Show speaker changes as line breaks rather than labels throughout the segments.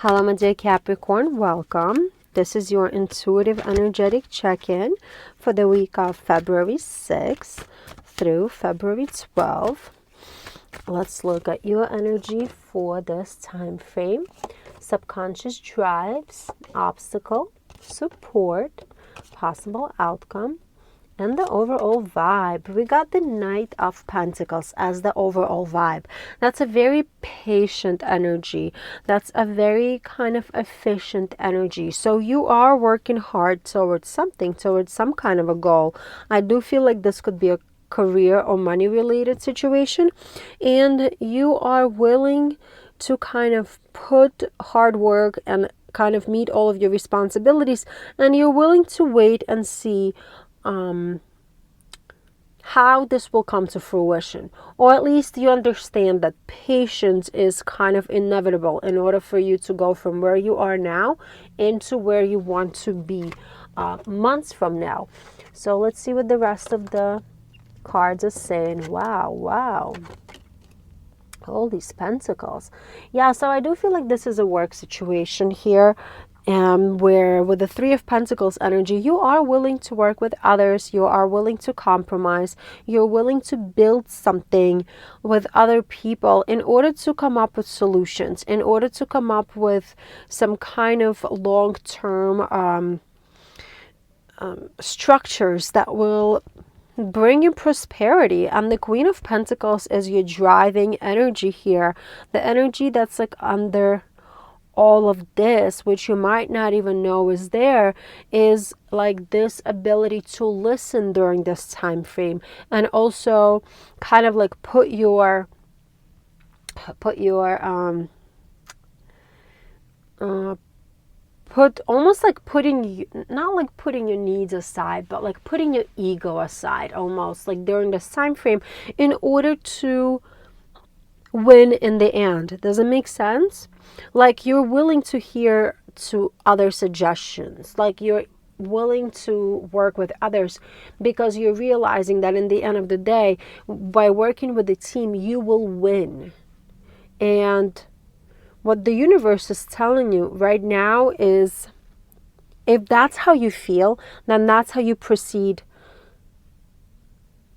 Hello, my dear Capricorn. Welcome. This is your intuitive energetic check-in for the week of February 6th through February 12th. Let's look at your energy for this time frame. Subconscious drives, obstacle, support, possible outcome, and the overall vibe. We got the Knight of Pentacles as the overall vibe. That's a very patient energy. That's a very kind of efficient energy. So you are working hard towards something, towards some kind of a goal. I do feel like this could be a career or money related situation. And you are willing to kind of put hard work and kind of meet all of your responsibilities. And you're willing to wait and see how this will come to fruition, or at least you understand that patience is kind of inevitable in order for you to go from where you are now into where you want to be months from now. So let's see what the rest of the cards are saying. Wow, all these pentacles. Yeah, so I do feel like this is a work situation here. Where with the Three of Pentacles energy, you are willing to work with others, you are willing to compromise, you're willing to build something with other people in order to come up with solutions, in order to come up with some kind of long-term structures that will bring you prosperity. And the Queen of Pentacles is your driving energy here, the energy that's like under all of this, which you might not even know is there, is like this ability to listen during this time frame, and also kind of like put almost like putting, not like putting your needs aside, but like putting your ego aside almost, like during this time frame, in order to win in the end. Does it make sense? Like you're willing to hear to other suggestions, like you're willing to work with others because you're realizing that in the end of the day, by working with the team, you will win. And what the universe is telling you right now is, if that's how you feel, then that's how you proceed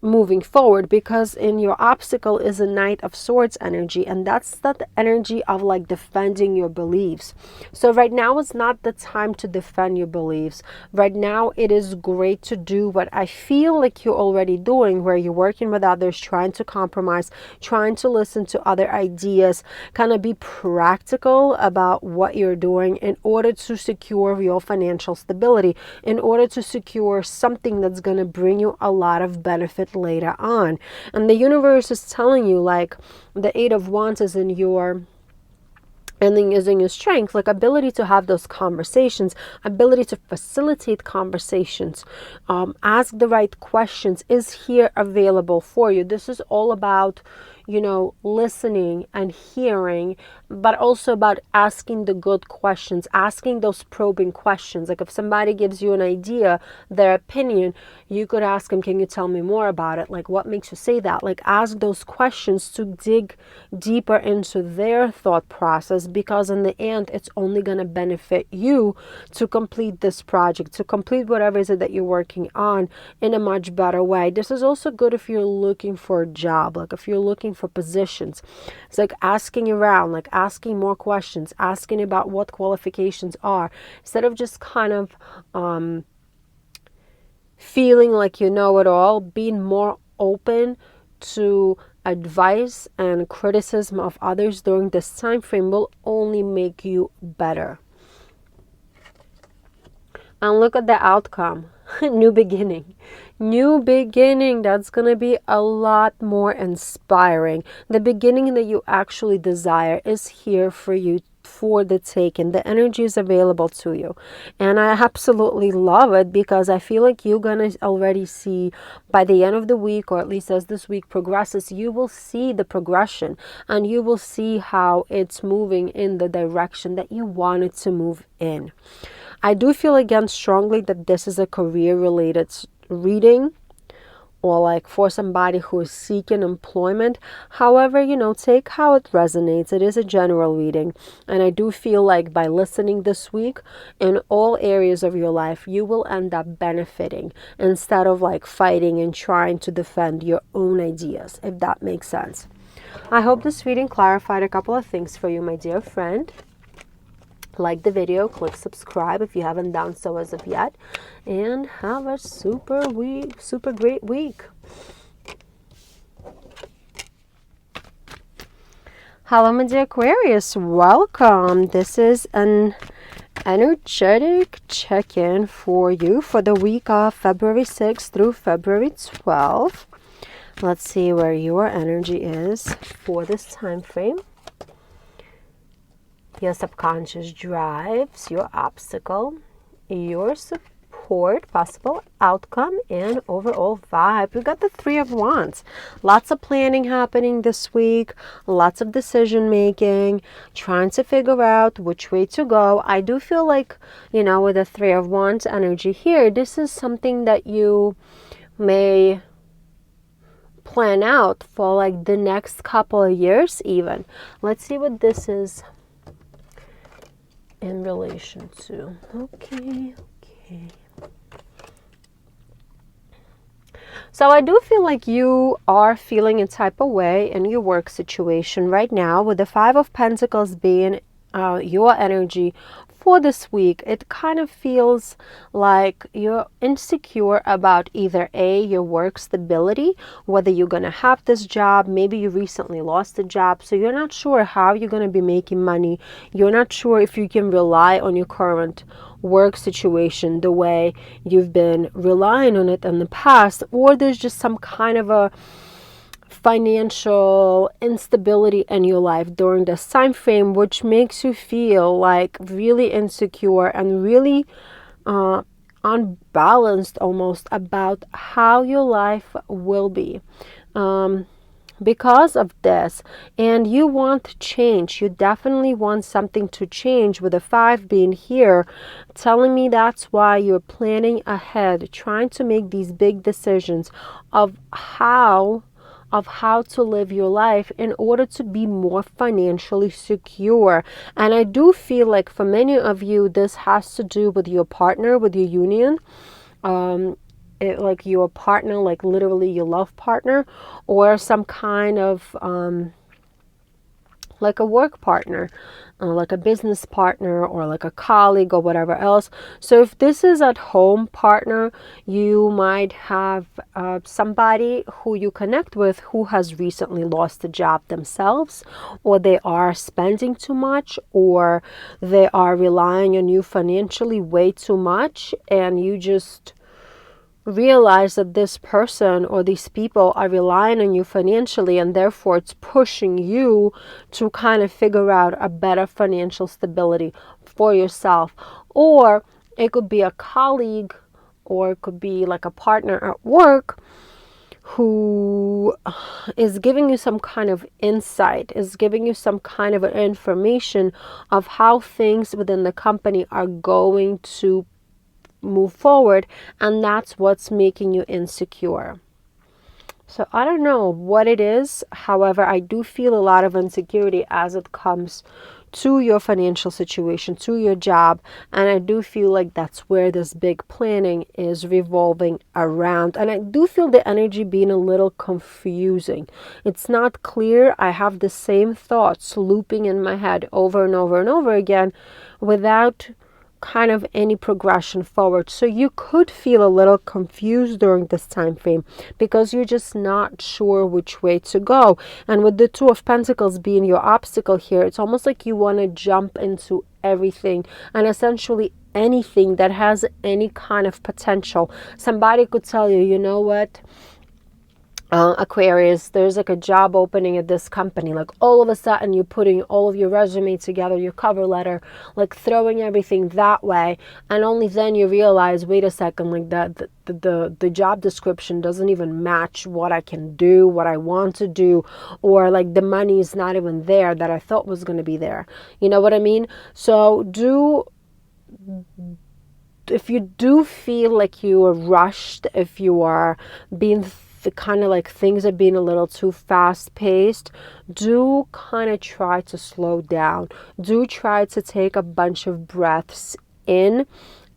moving forward, because in your obstacle is a Knight of Swords energy, and that's that energy of like defending your beliefs. So right now is not the time to defend your beliefs. Right now it is great to do what I feel like you're already doing, where you're working with others, trying to compromise, trying to listen to other ideas, kind of be practical about what you're doing in order to secure your financial stability, in order to secure something that's going to bring you a lot of benefit later on. And the universe is telling you, like, the Eight of Wands is in your ending, is in your strength, like ability to have those conversations, ability to facilitate conversations, ask the right questions is here available for you. This is all about, you know, listening and hearing, but also about asking the good questions, asking those probing questions. Like if somebody gives you an idea, their opinion, you could ask them, can you tell me more about it? Like, what makes you say that? Like, ask those questions to dig deeper into their thought process, because in the end, it's only going to benefit you to complete this project, to complete whatever it is that you're working on in a much better way. This is also good if you're looking for a job, like if you're looking for positions. It's like asking around, like asking more questions, asking about what qualifications are, instead of just kind of feeling like you know it all. Being more open to advice and criticism of others during this time frame will only make you better. And look at the outcome. New beginning. New beginning. That's going to be a lot more inspiring. The beginning that you actually desire is here for you, for the taking. The energy is available to you. And I absolutely love it, because I feel like you're going to already see by the end of the week, or at least as this week progresses, you will see the progression, and you will see how it's moving in the direction that you want it to move in. I do feel again strongly that this is a career related reading, or like for somebody who is seeking employment. However, you know, take how it resonates. It is a general reading. And I do feel like by listening this week, in all areas of your life, you will end up benefiting instead of like fighting and trying to defend your own ideas, if that makes sense. I hope this reading clarified a couple of things for you, my dear friend. Like the video, click subscribe if you haven't done so as of yet, and have a super great week. Hello, my dear Aquarius, welcome. This is an energetic check-in for you for the week of February 6th through February 12th. Let's see where your energy is for this time frame. Your subconscious drives, your obstacle, your support, possible outcome, and overall vibe. We got the Three of Wands. Lots of planning happening this week, lots of decision making, trying to figure out which way to go. I do feel like, you know, with the Three of Wands energy here, this is something that you may plan out for like the next couple of years even. Let's see what this is in relation to. Okay. So I do feel like you are feeling a type of way in your work situation right now, with the Five of Pentacles being your energy for this week. It kind of feels like you're insecure about either A, your work stability, whether you're going to have this job. Maybe you recently lost a job, so you're not sure how you're going to be making money. You're not sure if you can rely on your current work situation the way you've been relying on it in the past, or there's just some kind of a financial instability in your life during this time frame, which makes you feel like really insecure and really unbalanced almost about how your life will be because of this. And you want change. You definitely want something to change, with the Five being here, telling me that's why you're planning ahead, trying to make these big decisions of how to live your life in order to be more financially secure. And I do feel like for many of you, this has to do with your partner, with your union. Like your partner, like literally your love partner, or some kind of like a work partner, like a business partner, or like a colleague, or whatever else. So if this is at home partner, you might have somebody who you connect with who has recently lost a job themselves, or they are spending too much, or they are relying on you financially way too much, and you just realize that this person or these people are relying on you financially, and therefore it's pushing you to kind of figure out a better financial stability for yourself. Or it could be a colleague, or it could be like a partner at work who is giving you some kind of insight, is giving you some kind of information of how things within the company are going to move forward, and that's what's making you insecure. So I don't know what it is. However, I do feel a lot of insecurity as it comes to your financial situation, to your job, and I do feel like that's where this big planning is revolving around. And I do feel the energy being a little confusing. It's not clear. I have the same thoughts looping in my head over and over and over again without kind of any progression forward. So you could feel a little confused during this time frame because you're just not sure which way to go. And with the Two of Pentacles being your obstacle here, it's almost like you want to jump into everything and essentially anything that has any kind of potential. Somebody could tell you, you know what, Aquarius, there's like a job opening at this company. Like all of a sudden you're putting all of your resume together, your cover letter, like throwing everything that way, and only then you realize, wait a second, like the job description doesn't even match what I can do, what I want to do, or like the money is not even there that I thought was going to be there. You know what I mean? So if you do feel like you are rushed, if you are being the kind of like things are being a little too fast paced, do kind of try to slow down. Do try to take a bunch of breaths in.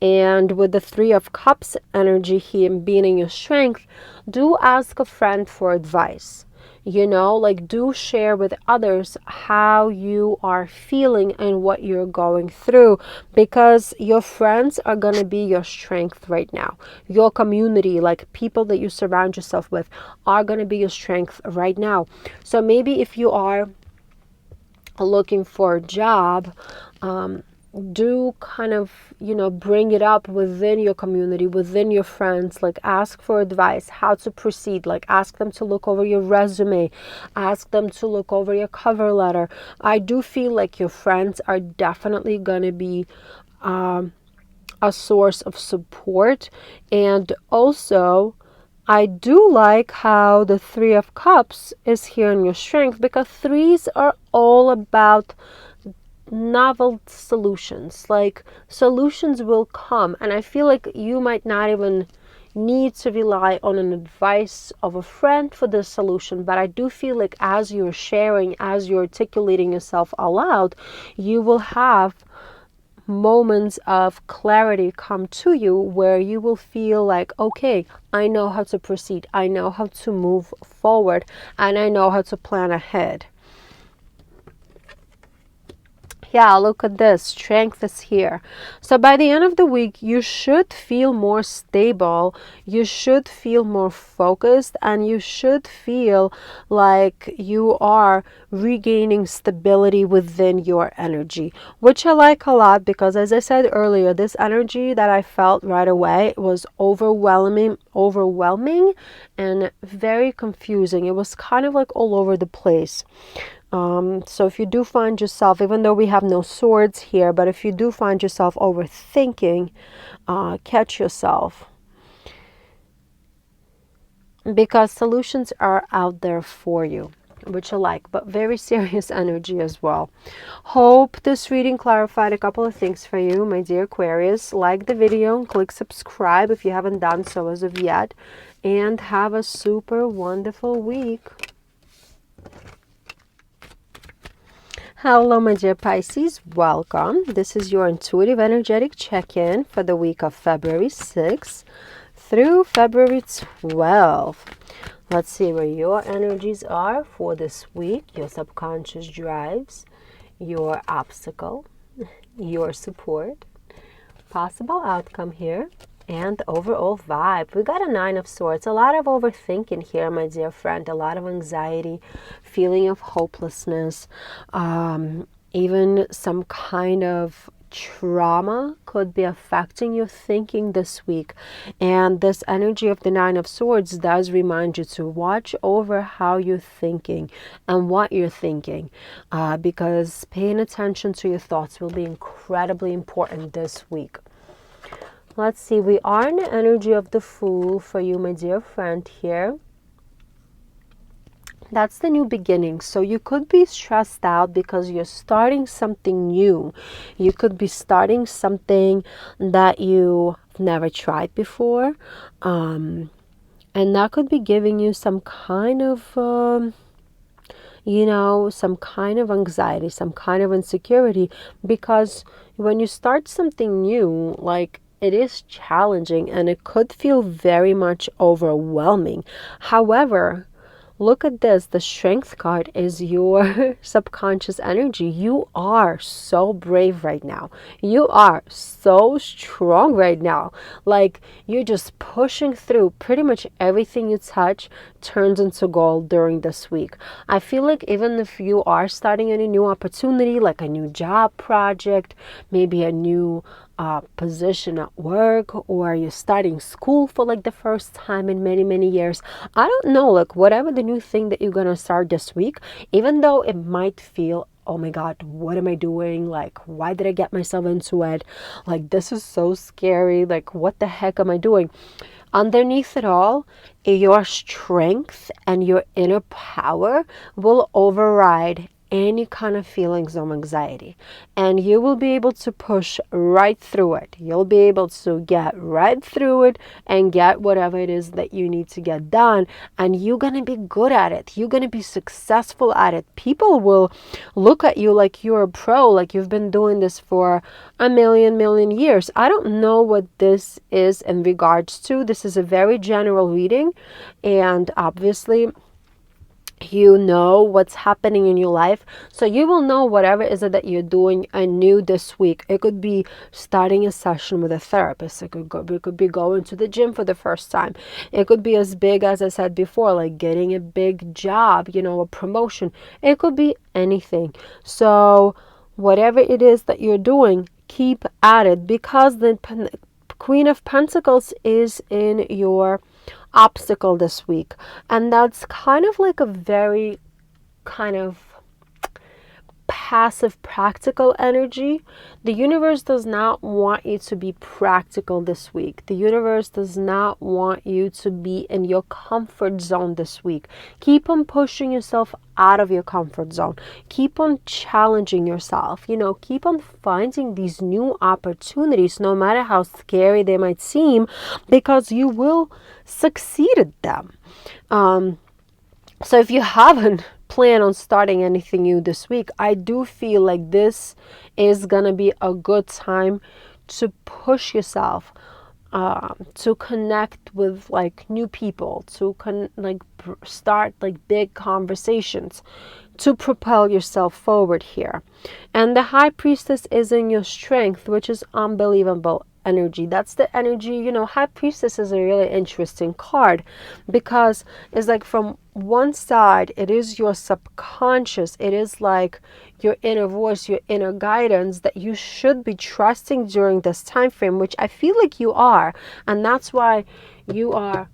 And with the Three of Cups energy here being in your strength, do ask a friend for advice. You know, like do share with others how you are feeling and what you're going through, because your friends are going to be your strength right now. Your community, like people that you surround yourself with, are going to be your strength right now. So maybe if you are looking for a job, do kind of, you know, bring it up within your community, within your friends, like ask for advice, how to proceed, like ask them to look over your resume, ask them to look over your cover letter. I do feel like your friends are definitely going to be a source of support. And also, I do like how the Three of Cups is here in your strength, because threes are all about novel solutions. Like solutions will come, and I feel like you might not even need to rely on an advice of a friend for the solution, but I do feel like as you're sharing, as you're articulating yourself aloud, you will have moments of clarity come to you where you will feel like, okay, I know how to proceed, I know how to move forward, and I know how to plan ahead. Yeah, look at this. Strength is here. So by the end of the week, you should feel more stable. You should feel more focused, and you should feel like you are regaining stability within your energy, which I like a lot, because as I said earlier, this energy that I felt right away was overwhelming and very confusing. It was kind of like all over the place. So if you do find yourself, even though we have no swords here, but if you do find yourself overthinking, catch yourself. Because solutions are out there for you, which I like, but very serious energy as well. Hope this reading clarified a couple of things for you, my dear Aquarius. Like the video and click subscribe if you haven't done so as of yet. And have a super wonderful week. Hello, my dear Pisces. Welcome. This is your intuitive energetic check-in for the week of February 6th through February 12th. Let's see where your energies are for this week. Your subconscious drives, your obstacle, your support, possible outcome here, and the overall vibe. We got a Nine of Swords. A lot of overthinking here, my dear friend. A lot of anxiety, feeling of hopelessness, even some kind of trauma could be affecting your thinking this week. And this energy of the Nine of Swords does remind you to watch over how you're thinking and what you're thinking, because paying attention to your thoughts will be incredibly important this week. Let's see, we are in the energy of the Fool for you, my dear friend here. That's the new beginning. So you could be stressed out because you're starting something new. You could be starting something that you've never tried before. And that could be giving you some kind of, some kind of anxiety, some kind of insecurity. Because when you start something new, like, it is challenging and it could feel very much overwhelming. However, look at this. The Strength card is your subconscious energy. You are so brave right now. You are so strong right now. Like, you're just pushing through. Pretty much everything you touch turns into gold during this week. I feel like even if you are starting any new opportunity, like a new job project, maybe a new position at work, or you're starting school for like the first time in many years, I don't know, like whatever the new thing that you're gonna start this week, even though it might feel, oh my god, what am I doing, like why did I get myself into it, like this is so scary, like what the heck am I doing? Underneath it all, your strength and your inner power will override any kind of feelings of anxiety, and you will be able to push right through it. You'll be able to get right through it and get whatever it is that you need to get done, and you're going to be good at it. You're going to be successful at it. People will look at you like you're a pro, like you've been doing this for a million years. I don't know what this is in regards to. This is a very general reading, and obviously you know what's happening in your life, so you will know whatever is it that you're doing anew this week. It could be starting a session with a therapist. It could be going to the gym for the first time. It could be as big as I said before, like getting a big job, you know, a promotion. It could be anything. So whatever it is that you're doing, keep at it, because the Queen of Pentacles is in your obstacle this week, and that's kind of like a very kind of passive practical energy. The universe does not want you to be practical this week. The universe does not want you to be in your comfort zone this week. Keep on pushing yourself out of your comfort zone. Keep on challenging yourself. You know, keep on finding these new opportunities, no matter how scary they might seem, because you will succeed at them. So if you haven't planned on starting anything new this week, I do feel like this is gonna be a good time to push yourself, to connect with like new people, to start like big conversations, to propel yourself forward here. And the High Priestess is in your strength, which is unbelievable energy. That's the energy, you know. High Priestess is a really interesting card, because it's like from one side it is your subconscious, it is like your inner voice, your inner guidance that you should be trusting during this time frame, which I feel like you are. And that's why you are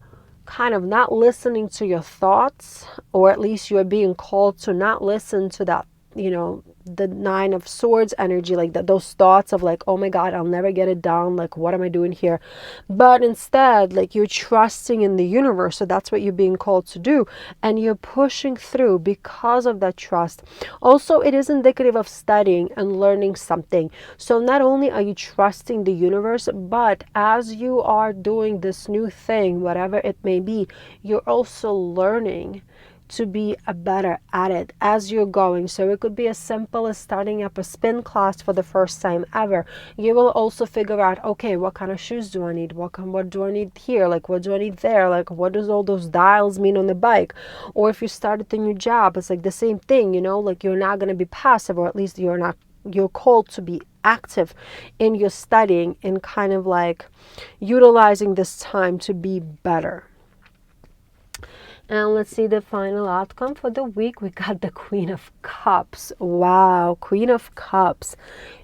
kind of not listening to your thoughts, or at least you are being called to not listen to that, you know, the Nine of Swords energy, like that, those thoughts of like, oh my God, I'll never get it done, like what am I doing here? But instead, like, you're trusting in the universe. So that's what you're being called to do, and you're pushing through because of that trust. Also, it is indicative of studying and learning something. So not only are you trusting the universe, but as you are doing this new thing, whatever it may be, you're also learning to be better at it as you're going. So it could be as simple as starting up a spin class for the first time ever. You will also figure out, okay, what kind of shoes do I need? What do I need here? Like, what do I need there? Like, what does all those dials mean on the bike? Or if you started a new job, it's like the same thing, you know, like you're not going to be passive, or at least you're called to be active in your studying and kind of like utilizing this time to be better. And let's see the final outcome for the week. We got the Queen of Cups. Wow, Queen of Cups.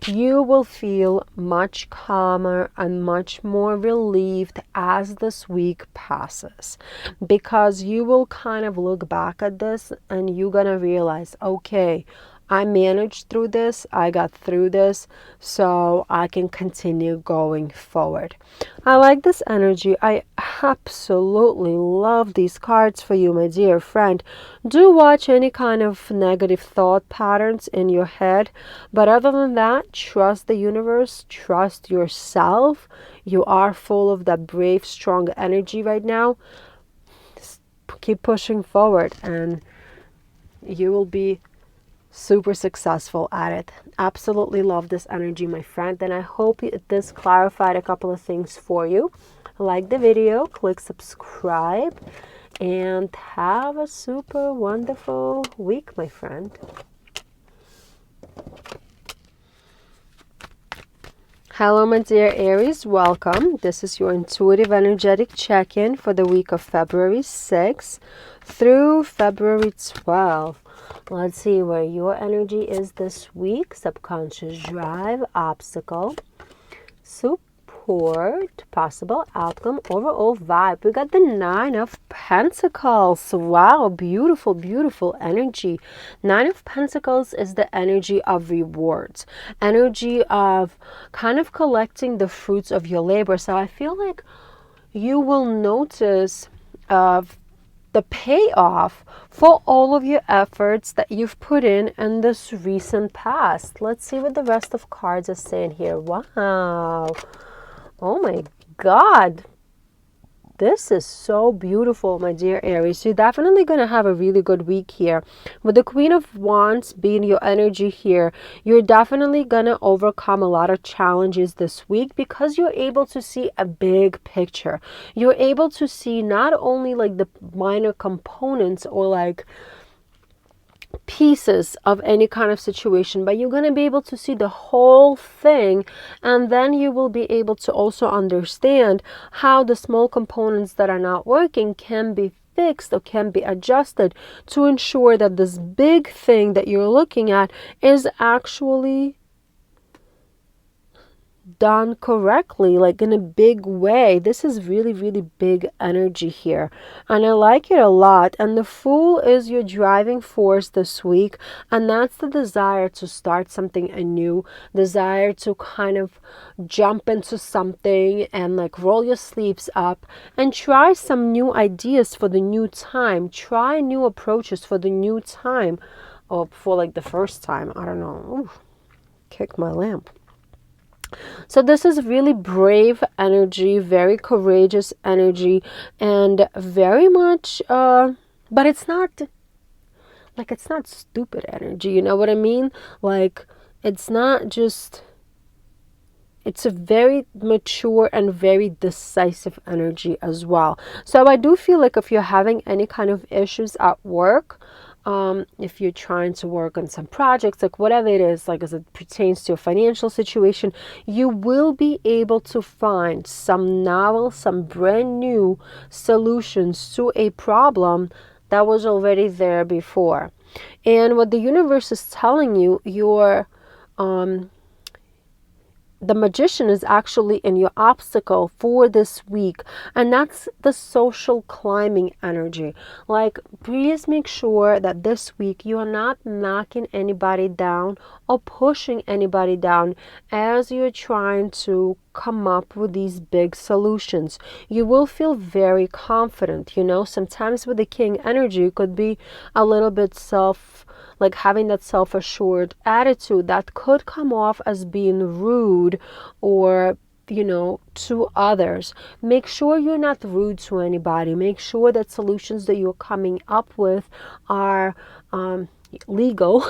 You will feel much calmer and much more relieved as this week passes, because you will kind of look back at this and you're going to realize, okay, I managed through this, I got through this, so I can continue going forward. I like this energy. I absolutely love these cards for you, my dear friend. Do watch any kind of negative thought patterns in your head, but other than that, trust the universe, trust yourself. You are full of that brave, strong energy right now. Just keep pushing forward and you will be super successful at it. Absolutely love this energy, my friend, and I hope this clarified a couple of things for you. Like the video, click subscribe, and have a super wonderful week, my friend. Hello, my dear Aries, welcome. This is your intuitive energetic check-in for the week of February 6th through February 12th. Let's see where your energy is this week. Subconscious drive, obstacle, support, possible outcome, overall vibe. We got the Nine of Pentacles. Wow, beautiful, beautiful energy. Nine of Pentacles is the energy of rewards, energy of kind of collecting the fruits of your labor. So I feel like you will notice the payoff for all of your efforts that you've put in this recent past. Let's see what the rest of cards are saying here. Wow. Oh my God. This is so beautiful, my dear Aries. You're definitely going to have a really good week here. With the Queen of Wands being your energy here, you're definitely going to overcome a lot of challenges this week because you're able to see a big picture. You're able to see not only like the minor components or like pieces of any kind of situation, but you're going to be able to see the whole thing, and then you will be able to also understand how the small components that are not working can be fixed or can be adjusted to ensure that this big thing that you're looking at is actually done correctly, like in a big way. This is really, really big energy here, and I like it a lot. And the Fool is your driving force this week, and that's the desire to start something anew, desire to kind of jump into something and like roll your sleeves up and try some new ideas for the new time, try new approaches for the new time, or for like the first time. I don't know. Ooh, kick my lamp. So this is really brave energy, very courageous energy, and very much, but it's not stupid energy, you know what I mean? Like, it's not just, it's a very mature and very decisive energy as well. So I do feel like if you're having any kind of issues at work, if you're trying to work on some projects, like whatever it is, like as it pertains to a financial situation, you will be able to find some novel, some brand new solutions to a problem that was already there before. And what the universe is telling you, the Magician is actually in your obstacle for this week, and that's the social climbing energy. Like, please make sure that this week you are not knocking anybody down or pushing anybody down as you're trying to come up with these big solutions. You will feel very confident, you know. Sometimes with the King energy, it could be a little bit like having that self-assured attitude that could come off as being rude or, you know, to others. Make sure you're not rude to anybody. Make sure that solutions that you're coming up with are legal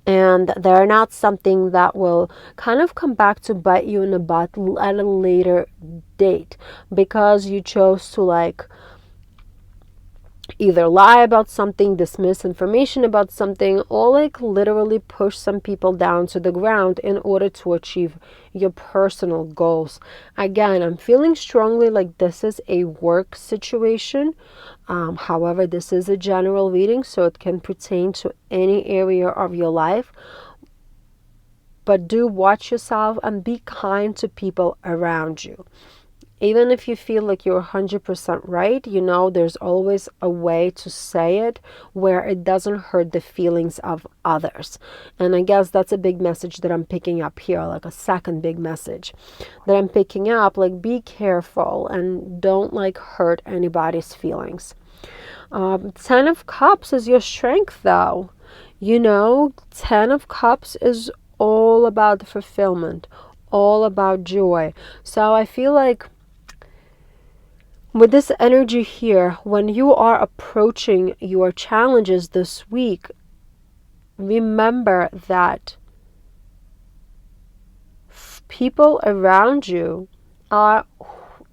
and they're not something that will kind of come back to bite you in the butt at a later date because you chose to like either lie about something, dismiss information about something, or like literally push some people down to the ground in order to achieve your personal goals. Again, I'm feeling strongly like this is a work situation. However, this is a general reading, so it can pertain to any area of your life. But do watch yourself and be kind to people around you. Even if you feel like you're 100% right, you know, there's always a way to say it where it doesn't hurt the feelings of others. And I guess that's a big message that I'm picking up here, like a second big message that I'm picking up, like be careful and don't like hurt anybody's feelings. 10 of Cups is your strength though. You know, 10 of Cups is all about the fulfillment, all about joy. So I feel like with this energy here, when you are approaching your challenges this week, remember that people around you are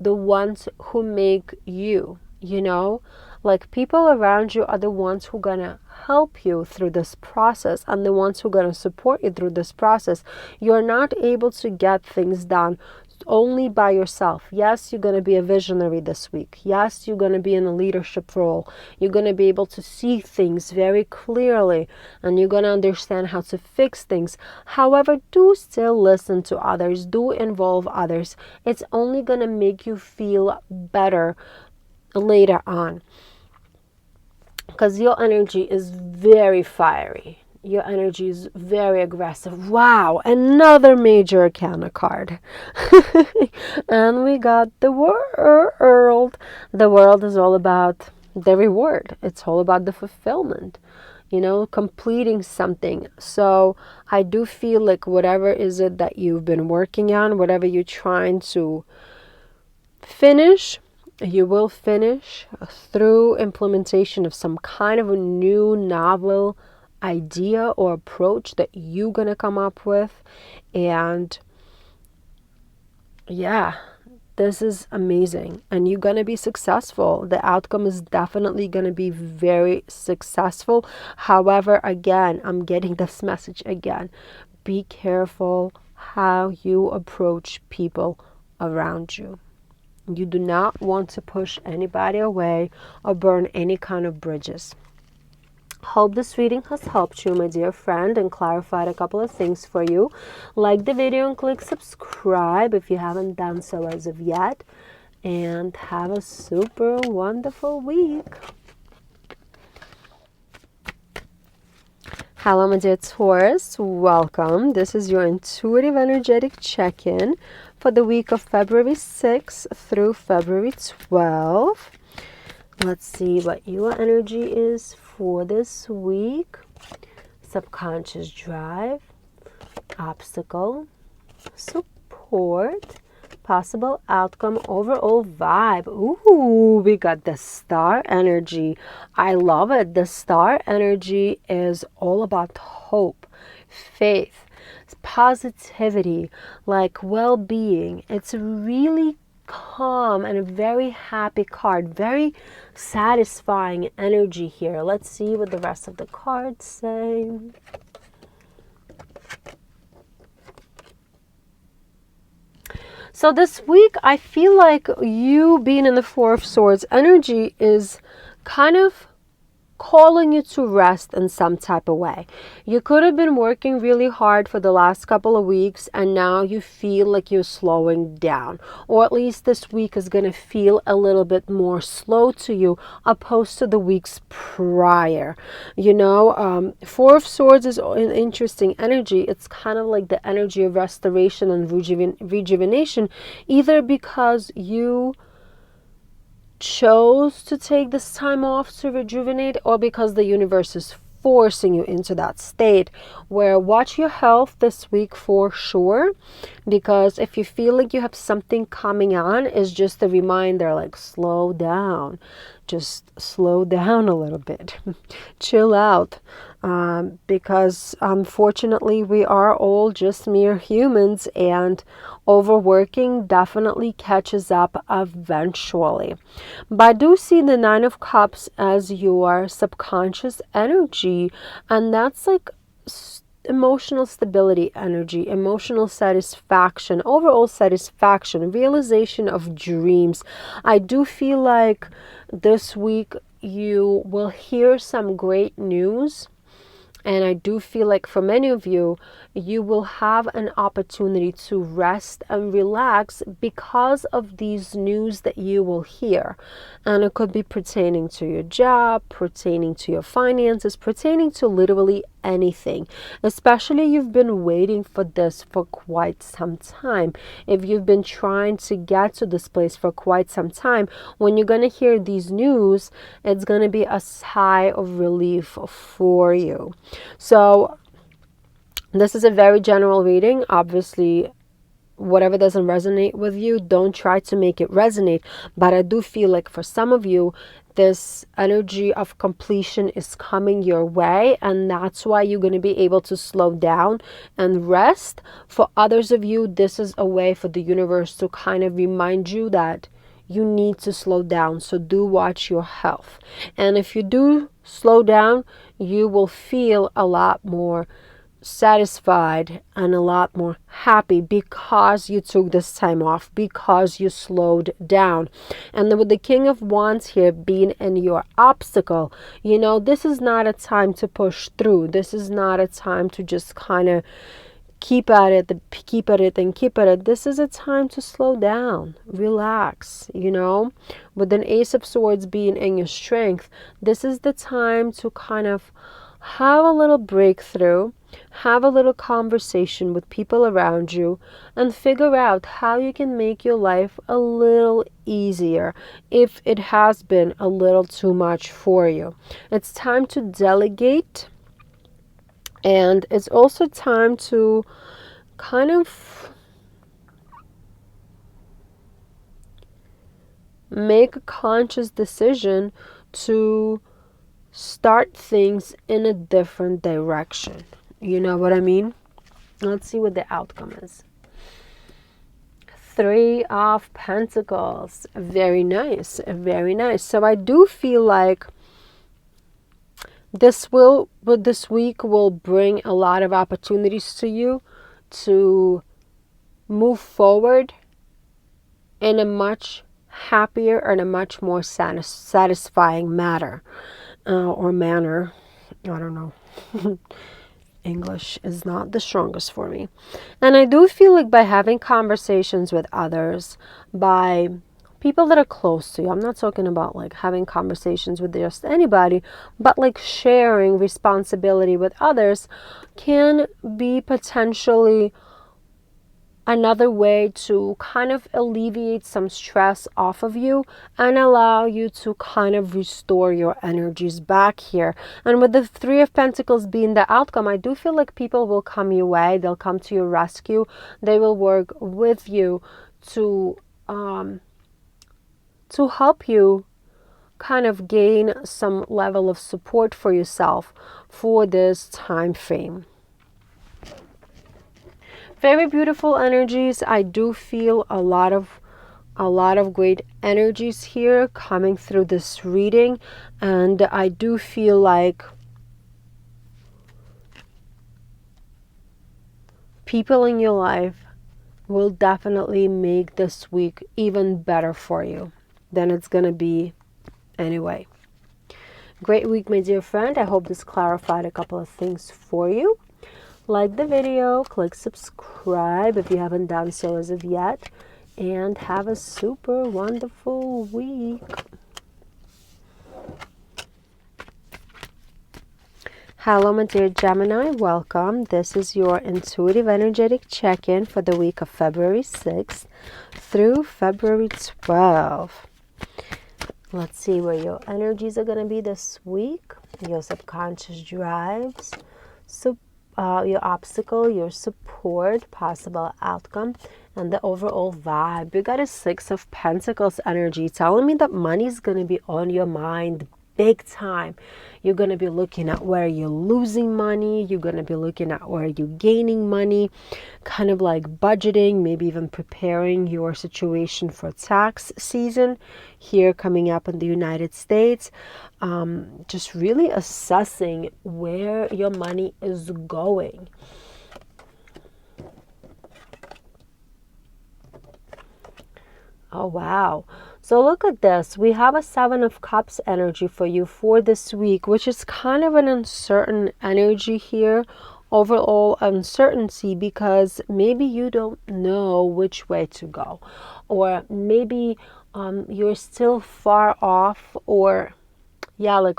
the ones who make you, you know? Like people around you are the ones who are gonna help you through this process and the ones who are gonna support you through this process. You're not able to get things done only by yourself. Yes, you're going to be a visionary this week. Yes, you're going to be in a leadership role. You're going to be able to see things very clearly and you're going to understand how to fix things. However, do still listen to others. Do involve others. It's only going to make you feel better later on because your energy is very fiery. Your energy is very aggressive. Wow, another major arcana card. And we got the world. The world is all about the reward. It's all about the fulfillment, you know, completing something. So I do feel like whatever is it that you've been working on, whatever you're trying to finish, you will finish through implementation of some kind of a new novel idea or approach that you're going to come up with. And yeah, this is amazing, and you're going to be successful. The outcome is definitely going to be very successful. However, again, I'm getting this message again. Be careful how you approach people around you. You do not want to push anybody away or burn any kind of bridges. Hope this reading has helped you, my dear friend, and clarified a couple of things for you. Like the video and click subscribe if you haven't done so as of yet. And have a super wonderful week. Hello, my dear Taurus. Welcome. This is your intuitive energetic check-in for the week of February 6th through February 12th. Let's see what your energy is for this week. Subconscious drive, obstacle, support, possible outcome, overall vibe. Ooh, we got the star energy. I love it. The star energy is all about hope, faith, positivity, like well-being. It's really calm and a very happy card, very satisfying energy here. Let's see what the rest of the cards say. So this week, I feel like you being in the Four of Swords energy is kind of calling you to rest in some type of way. You could have been working really hard for the last couple of weeks, and now you feel like you're slowing down, or at least this week is going to feel a little bit more slow to you opposed to the weeks prior. You know, Four of Swords is an interesting energy. It's kind of like the energy of restoration and rejuvenation, either because you chose to take this time off to rejuvenate, or because the universe is forcing you into that state where watch your health this week for sure, because if you feel like you have something coming on, is just a reminder, like slow down, just slow down a little bit, chill out, because unfortunately we are all just mere humans, and overworking definitely catches up eventually. But I do see the Nine of Cups as your subconscious energy, and that's like emotional stability energy, emotional satisfaction, overall satisfaction, realization of dreams. I do feel like this week you will hear some great news. And I do feel like for many of you, you will have an opportunity to rest and relax because of these news that you will hear. And it could be pertaining to your job, pertaining to your finances, pertaining to literally anything. Especially you've been waiting for this for quite some time. If you've been trying to get to this place for quite some time, when you're going to hear these news, it's going to be a sigh of relief for you. So this is a very general reading. Obviously, whatever doesn't resonate with you, don't try to make it resonate. But I do feel like for some of you, this energy of completion is coming your way, and that's why you're going to be able to slow down and rest. For others of you, this is a way for the universe to kind of remind you that you need to slow down. So do watch your health. And if you do slow down, you will feel a lot more satisfied and a lot more happy because you took this time off, because you slowed down. And then with the King of Wands here being in your obstacle, you know, this is not a time to push through. This is not a time to just kind of keep at it. This is a time to slow down, relax, you know. With an Ace of Swords being in your strength, this is the time to kind of have a little breakthrough, have a little conversation with people around you, and figure out how you can make your life a little easier if it has been a little too much for you. It's time to delegate, and it's also time to kind of make a conscious decision to start things in a different direction. You know what I mean? Let's see what the outcome is. 3 of Pentacles. Very nice. Very nice. So I do feel like this week will bring a lot of opportunities to you to move forward in a much happier and a much more satisfying manner. I don't know. English is not the strongest for me. And I do feel like by having conversations with others, by people that are close to you, I'm not talking about like having conversations with just anybody, but like sharing responsibility with others can be potentially another way to kind of alleviate some stress off of you and allow you to kind of restore your energies back here. And with the 3 of Pentacles being the outcome, I do feel like people will come your way. They'll come to your rescue. They will work with you to help you kind of gain some level of support for yourself for this time frame. Very beautiful energies. I do feel a lot of great energies here coming through this reading, and I do feel like people in your life will definitely make this week even better for you than it's going to be anyway. Great week, my dear friend. I hope this clarified a couple of things for you. Like the video, click subscribe if you haven't done so as of yet, and have a super wonderful week. Hello, my dear Gemini. Welcome. This is your intuitive energetic check-in for the week of February 6th through February 12th. Let's see where your energies are going to be this week. Your subconscious drives, your obstacle, your support, possible outcome, and the overall vibe. You got a 6 of Pentacles energy telling me that money is going to be on your mind big time. You're going to be looking at where you're losing money. You're going to be looking at where you're gaining money, kind of like budgeting, maybe even preparing your situation for tax season here coming up in the United States. Just really assessing where your money is going. Oh, wow. So look at this. We have a 7 of Cups energy for you for this week, which is kind of an uncertain energy here. Overall uncertainty, because maybe you don't know which way to go, or maybe you're still far off, or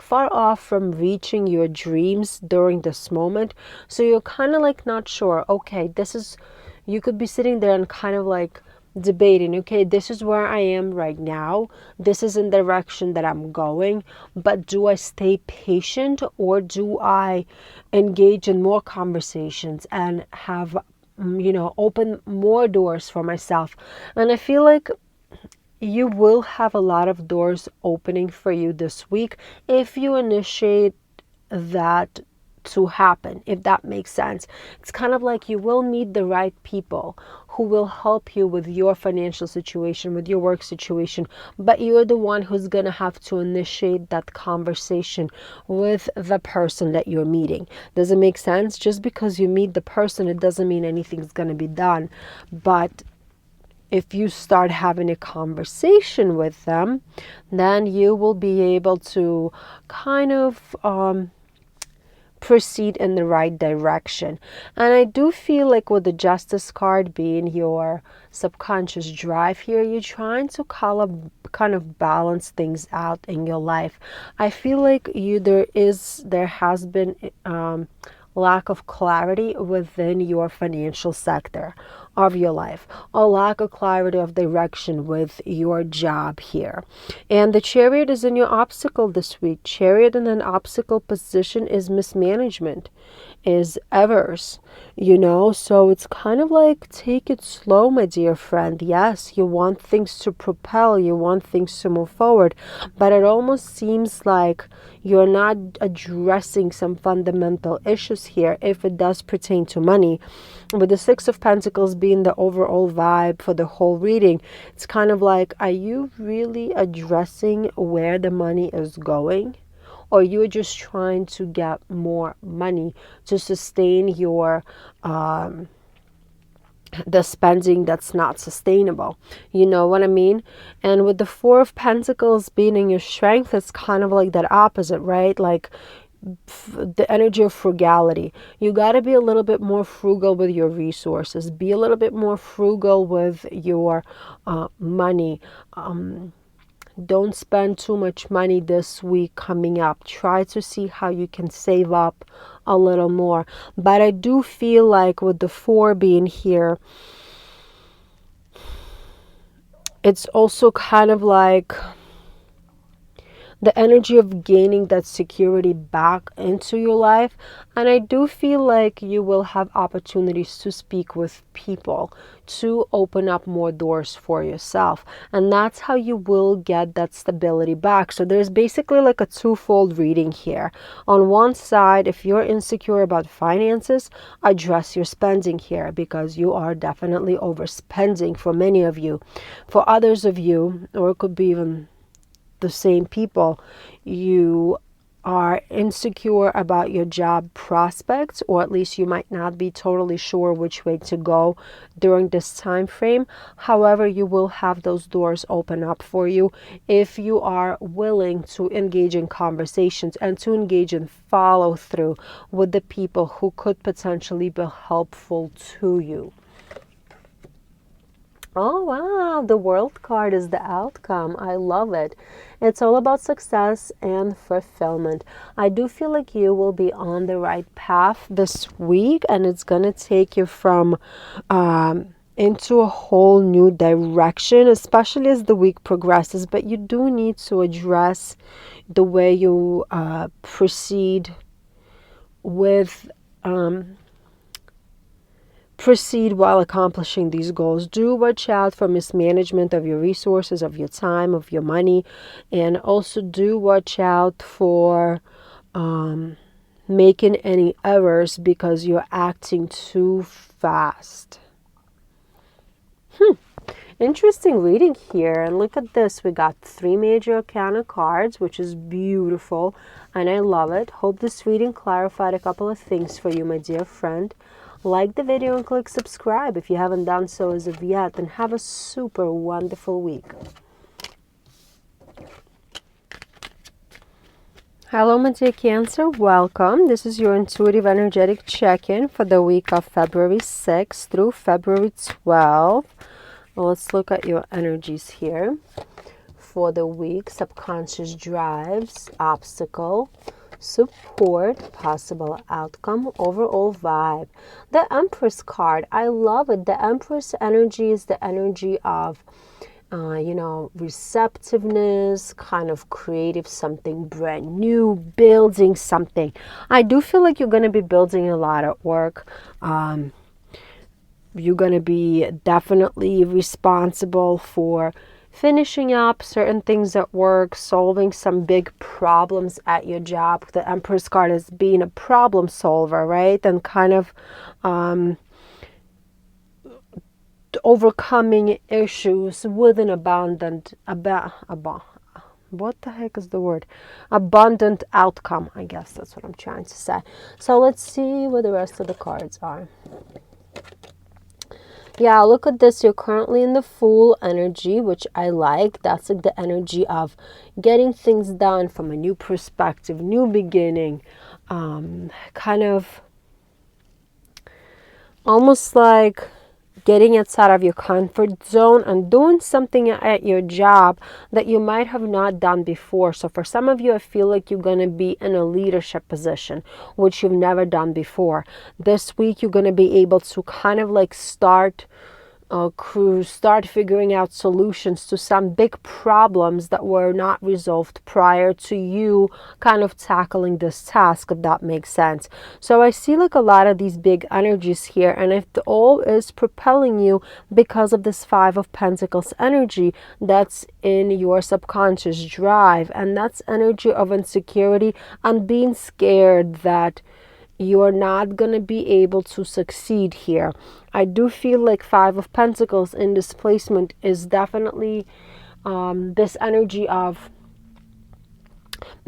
far off from reaching your dreams during this moment. So you're kind of like not sure. Okay, you could be sitting there and kind of like debating, okay, this is where I am right now. This is in the direction that I'm going, but do I stay patient, or do I engage in more conversations and have, open more doors for myself? And I feel like you will have a lot of doors opening for you this week if you initiate that to happen, if that makes sense. It's kind of like you will meet the right people who will help you with your financial situation, with your work situation, but you're the one who's going to have to initiate that conversation with the person that you're meeting. Does it make sense? Just because you meet the person, it doesn't mean anything's going to be done. But if you start having a conversation with them, then you will be able to kind of proceed in the right direction. And I do feel like with the Justice card being your subconscious drive here, you're trying to kind of balance things out in your life. I feel like there has been lack of clarity within your financial sector of your life, a lack of clarity of direction with your job here. And the Chariot is in your obstacle this week. Chariot in an obstacle position is mismanagement, is errors, so it's kind of like, take it slow, my dear friend. Yes, you want things to propel, you want things to move forward, but it almost seems like you're not addressing some fundamental issues here if it does pertain to money. With the Six of Pentacles being the overall vibe for the whole reading, it's kind of like, are you really addressing where the money is going? Or you're just trying to get more money to sustain your the spending that's not sustainable. You know what I mean? And with the Four of Pentacles being in your strength, it's kind of like that opposite, right? Like the energy of frugality. You got to be a little bit more frugal with your resources. Be a little bit more frugal with your money. Don't spend too much money this week coming up. Try to see how you can save up a little more. But I do feel like with the 4 being here, it's also kind of like the energy of gaining that security back into your life. And I do feel like you will have opportunities to speak with people, to open up more doors for yourself. And that's how you will get that stability back. So there's basically like a twofold reading here. On one side, if you're insecure about finances, address your spending here, because you are definitely overspending for many of you. For others of you, or it could be even the same people, you are insecure about your job prospects, or at least you might not be totally sure which way to go during this time frame. However, you will have those doors open up for you if you are willing to engage in conversations and to engage in follow through with the people who could potentially be helpful to you. Oh, wow. The World card is the outcome. I love it. It's all about success and fulfillment. I do feel like you will be on the right path this week, and it's going to take you from into a whole new direction, especially as the week progresses. But you do need to address the way you proceed while accomplishing these goals. Do watch out for mismanagement of your resources, of your time, of your money, and also do watch out for making any errors because you're acting too fast. Interesting reading here. And look at this. We got 3 major arcana cards, which is beautiful, and I love it. Hope this reading clarified a couple of things for you, my dear friend. Like the video and click subscribe if you haven't done so as of yet, and have a super wonderful week. Hello, my dear Cancer. Welcome. This is your intuitive energetic check-in for the week of February 6th through February 12th. Well, let's look at your energies here for the week. Subconscious drives, obstacle, support, possible outcome, overall vibe. The Empress card, I love it. The Empress energy is the energy of receptiveness, kind of creative, something brand new, building something. I do feel like you're going to be building a lot at work. You're going to be definitely responsible for finishing up certain things at work, solving some big problems at your job. The Empress card is being a problem solver, right? And kind of overcoming issues with an abundant outcome. I guess that's what I'm trying to say. So let's see what the rest of the cards are. Yeah, look at this. You're currently in the Fool energy, which I like. That's like the energy of getting things done from a new perspective, new beginning, kind of almost like getting outside of your comfort zone and doing something at your job that you might have not done before. So for some of you, I feel like you're going to be in a leadership position, which you've never done before. This week, you're going to be able to kind of like start figuring out solutions to some big problems that were not resolved prior to you kind of tackling this task, if that makes sense. So I see like a lot of these big energies here, and if the all is propelling you because of this Five of Pentacles energy that's in your subconscious drive, and that's energy of insecurity and being scared that you're not going to be able to succeed here. I do feel like Five of Pentacles in this placement is definitely this energy of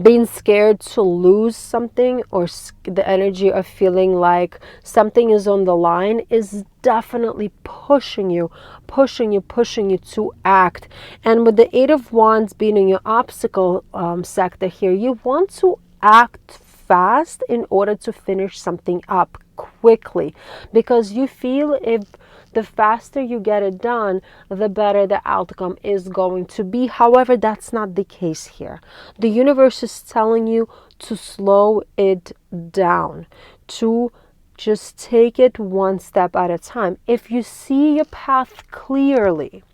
being scared to lose something, or the energy of feeling like something is on the line is definitely pushing you to act. And with the Eight of Wands being in your obstacle sector here, you want to act fast in order to finish something up quickly, because you feel if the faster you get it done, the better the outcome is going to be. However, that's not the case here. The universe is telling you to slow it down, to just take it one step at a time. If you see your path clearly,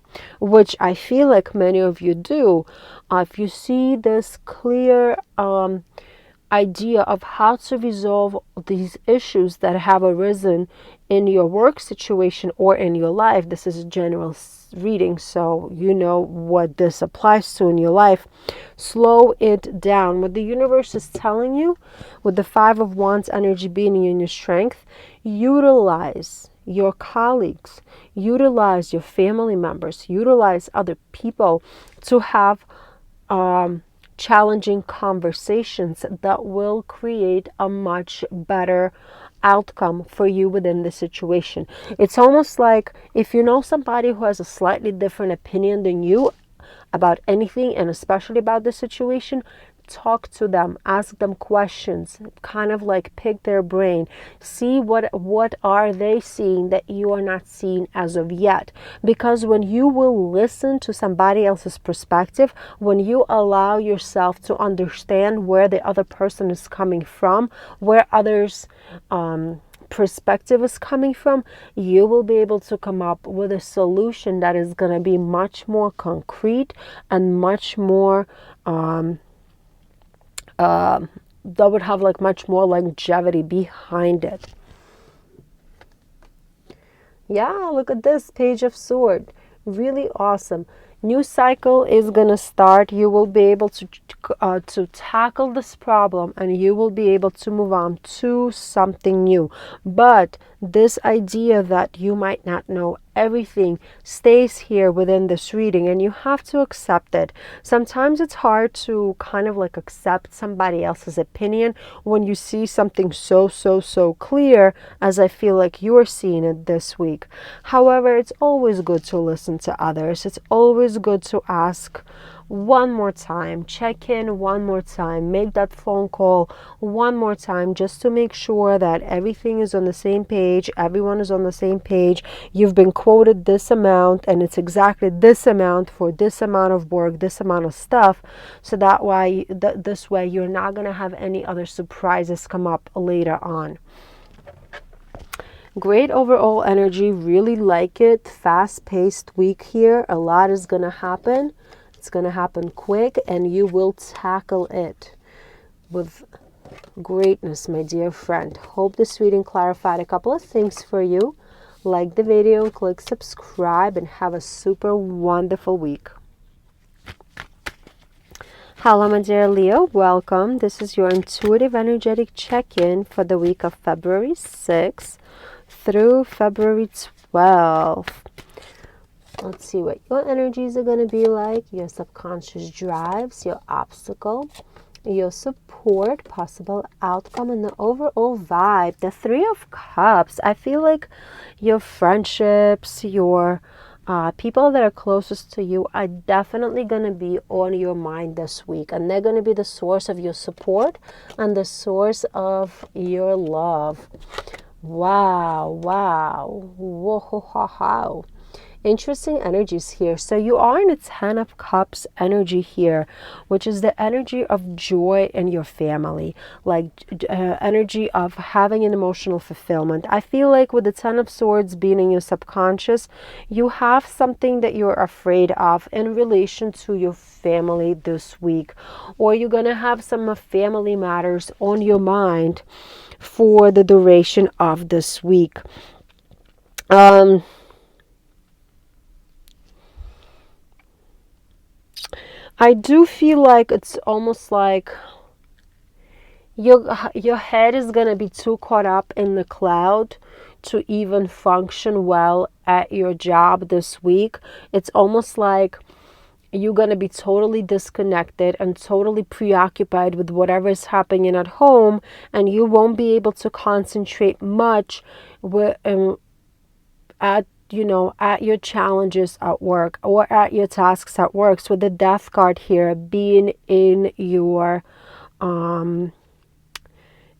which I feel like many of you do, if you see this clear idea of how to resolve these issues that have arisen in your work situation or in your life. This is a general reading, so you know what this applies to in your life. Slow it down. What the universe is telling you, with the Five of Wands energy being in your strength, utilize your colleagues, utilize your family members, utilize other people to have challenging conversations that will create a much better outcome for you within the situation. It's almost like if you know somebody who has a slightly different opinion than you about anything, and especially about the situation, talk to them, ask them questions, kind of like pick their brain, see what are they seeing that you are not seeing as of yet. Because when you will listen to somebody else's perspective, when you allow yourself to understand where the other person is coming from, where others perspective is coming from, you will be able to come up with a solution that is going to be much more concrete and much more that would have like much more longevity behind it. Yeah, look at this Page of Swords. Really awesome. New cycle is gonna start. You will be able to tackle this problem, and you will be able to move on to something new. But this idea that you might not know everything stays here within this reading, and you have to accept it. Sometimes it's hard to kind of like accept somebody else's opinion when you see something so clear as I feel like you're seeing it this week. However, it's always good to listen to others. It's always good to ask one more time, check in one more time, make that phone call one more time, just to make sure that everything is on the same page, everyone is on the same page. You've been quoted this amount, and it's exactly this amount for this amount of work, this amount of stuff, so that way this way you're not going to have any other surprises come up later on. Great overall energy, really like it. Fast-paced week here. A lot is going to happen. It's going to happen quick, and you will tackle it with greatness, my dear friend. Hope this reading clarified a couple of things for you. Like the video, click subscribe, and have a super wonderful week. Hello, my dear Leo. Welcome. This is your intuitive energetic check-in for the week of February 6th through February 12th. Let's see what your energies are going to be like, your subconscious drives, your obstacle, your support, possible outcome, and the overall vibe. The Three of Cups. I feel like your friendships, your People that are closest to you are definitely going to be on your mind this week, and they're going to be the source of your support and the source of your love. Wow, wow, whoa, interesting energies here. So you are in a 10 of Cups energy here, which is the energy of joy in your family, like energy of having an emotional fulfillment. I feel like with the 10 of Swords being in your subconscious, you have something that you're afraid of in relation to your family this week, or you're going to have some family matters on your mind for the duration of this week. I do feel like it's almost like your head is going to be too caught up in the cloud to even function well at your job this week. It's almost like you're going to be totally disconnected and totally preoccupied with whatever is happening at home, and you won't be able to concentrate much at your challenges at work or at your tasks at work. So the Death card here being in your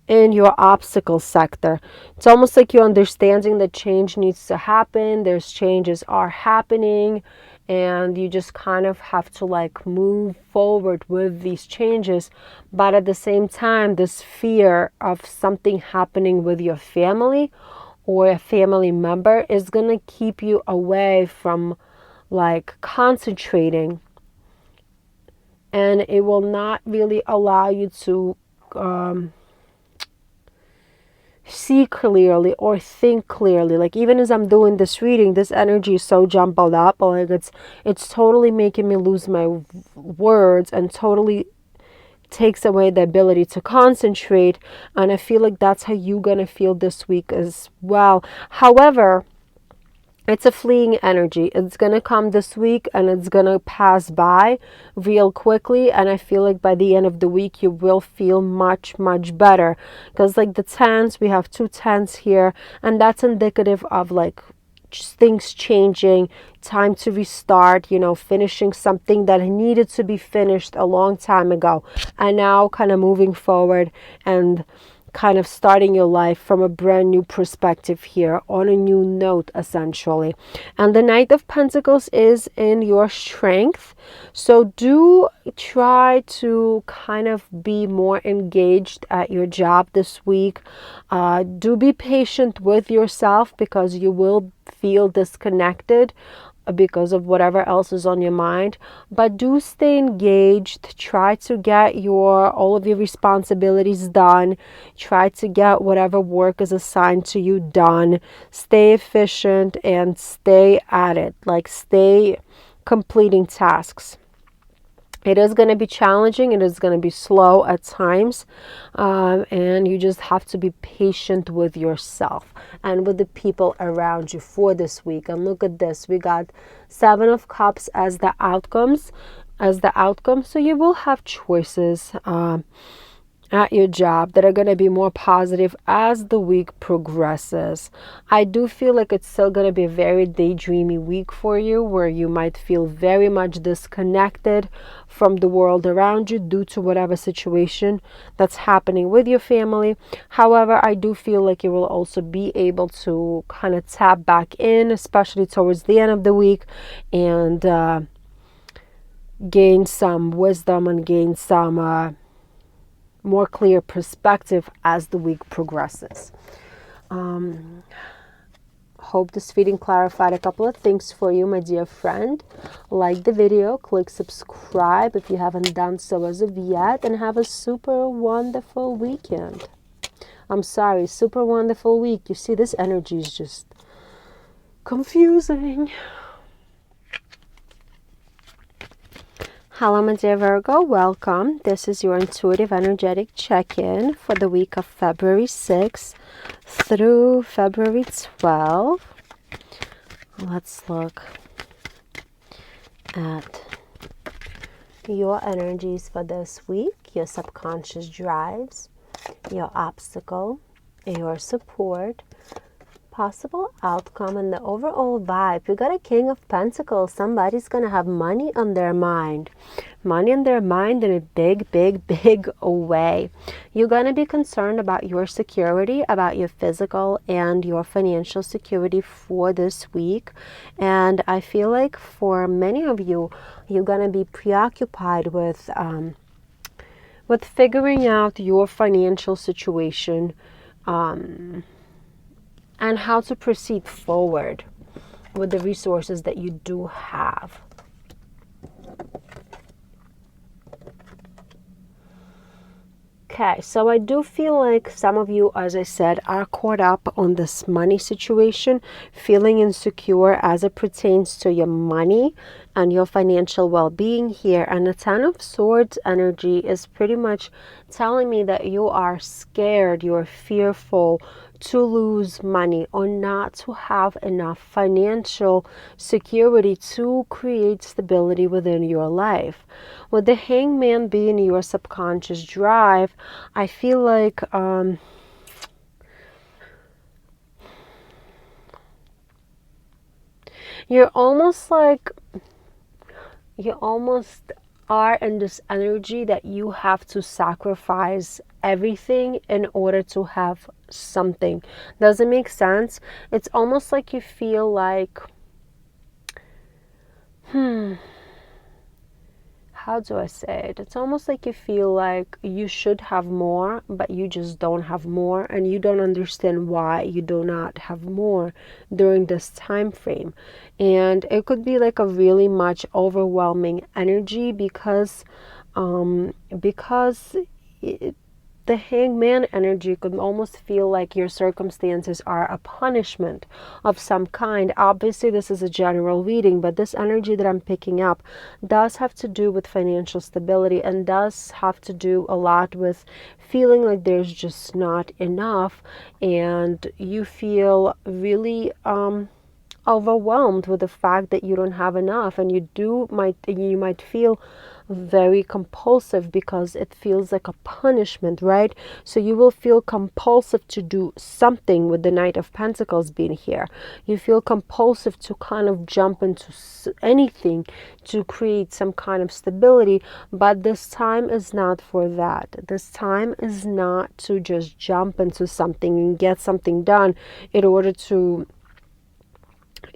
obstacle sector. It's almost like you're understanding that change needs to happen. There's changes are happening, and you just kind of have to like move forward with these changes. But at the same time, this fear of something happening with your family or a family member is going to keep you away from like concentrating, and it will not really allow you to see clearly or think clearly. Like even as I'm doing this reading, this energy is so jumbled up, like it's totally making me lose my words and totally takes away the ability to concentrate. And I feel like that's how you're gonna feel this week as well. However, it's a fleeing energy. It's going to come this week and it's going to pass by real quickly. And I feel like by the end of the week, you will feel much, much better. Because like the 10s, we have 2 10s here. And that's indicative of like just things changing, time to restart, finishing something that needed to be finished a long time ago. And now kind of moving forward and kind of starting your life from a brand new perspective here on a new note, essentially. And the Knight of Pentacles is in your strength. So do try to kind of be more engaged at your job this week. Do be patient with yourself because you will feel disconnected because of whatever else is on your mind, but do stay engaged. Try to get all of your responsibilities done. Try to get whatever work is assigned to you done. Stay efficient and stay at it, like stay completing tasks. It is going to be challenging. It is going to be slow at times. And you just have to be patient with yourself and with the people around you for this week. And look at this. We got 7 of Cups as the outcome. So you will have choices at your job that are going to be more positive as the week progresses. I do feel like it's still going to be a very daydreamy week for you, where you might feel very much disconnected from the world around you due to whatever situation that's happening with your family. However, I do feel like you will also be able to kind of tap back in, especially towards the end of the week, and gain some wisdom and gain some more clear perspective as the week progresses. Hope this reading clarified a couple of things for you, my dear friend. Like the video, click subscribe if you haven't done so as of yet, and have a super wonderful weekend. I'm sorry, super wonderful week. You see, this energy is just confusing. Hello, my dear Virgo. Welcome. This is your intuitive energetic check-in for the week of February 6th through February 12th. Let's look at your energies for this week, your subconscious drives, your obstacle, your support, possible outcome and the overall vibe. We got a King of Pentacles. Somebody's going to have money on their mind. Money on their mind in a big, big, big way. You're going to be concerned about your security, about your physical and your financial security for this week. And I feel like for many of you, you're going to be preoccupied with figuring out your financial situation and how to proceed forward with the resources that you do have. Okay, so I do feel like some of you, as I said, are caught up on this money situation, feeling insecure as it pertains to your money and your financial well-being here. And the Ten of Swords energy is pretty much telling me that you are scared, you're fearful to lose money or not to have enough financial security to create stability within your life. With the Hangman being your subconscious drive, I feel like you almost are in this energy that you have to sacrifice everything in order to have something. Does it make sense? It's almost like you feel like, how do I say it? It's almost like you feel like you should have more, but you just don't have more, and you don't understand why you do not have more during this time frame. And it could be like a really much overwhelming energy because the Hangman energy could almost feel like your circumstances are a punishment of some kind. Obviously, this is a general reading, but this energy that I'm picking up does have to do with financial stability and does have to do a lot with feeling like there's just not enough, and you feel really overwhelmed with the fact that you don't have enough, and you might feel very compulsive because it feels like a punishment, right? So you will feel compulsive to do something with the Knight of Pentacles being here. You feel compulsive to kind of jump into anything to create some kind of stability, but this time is not for that. This time is not to just jump into something and get something done in order to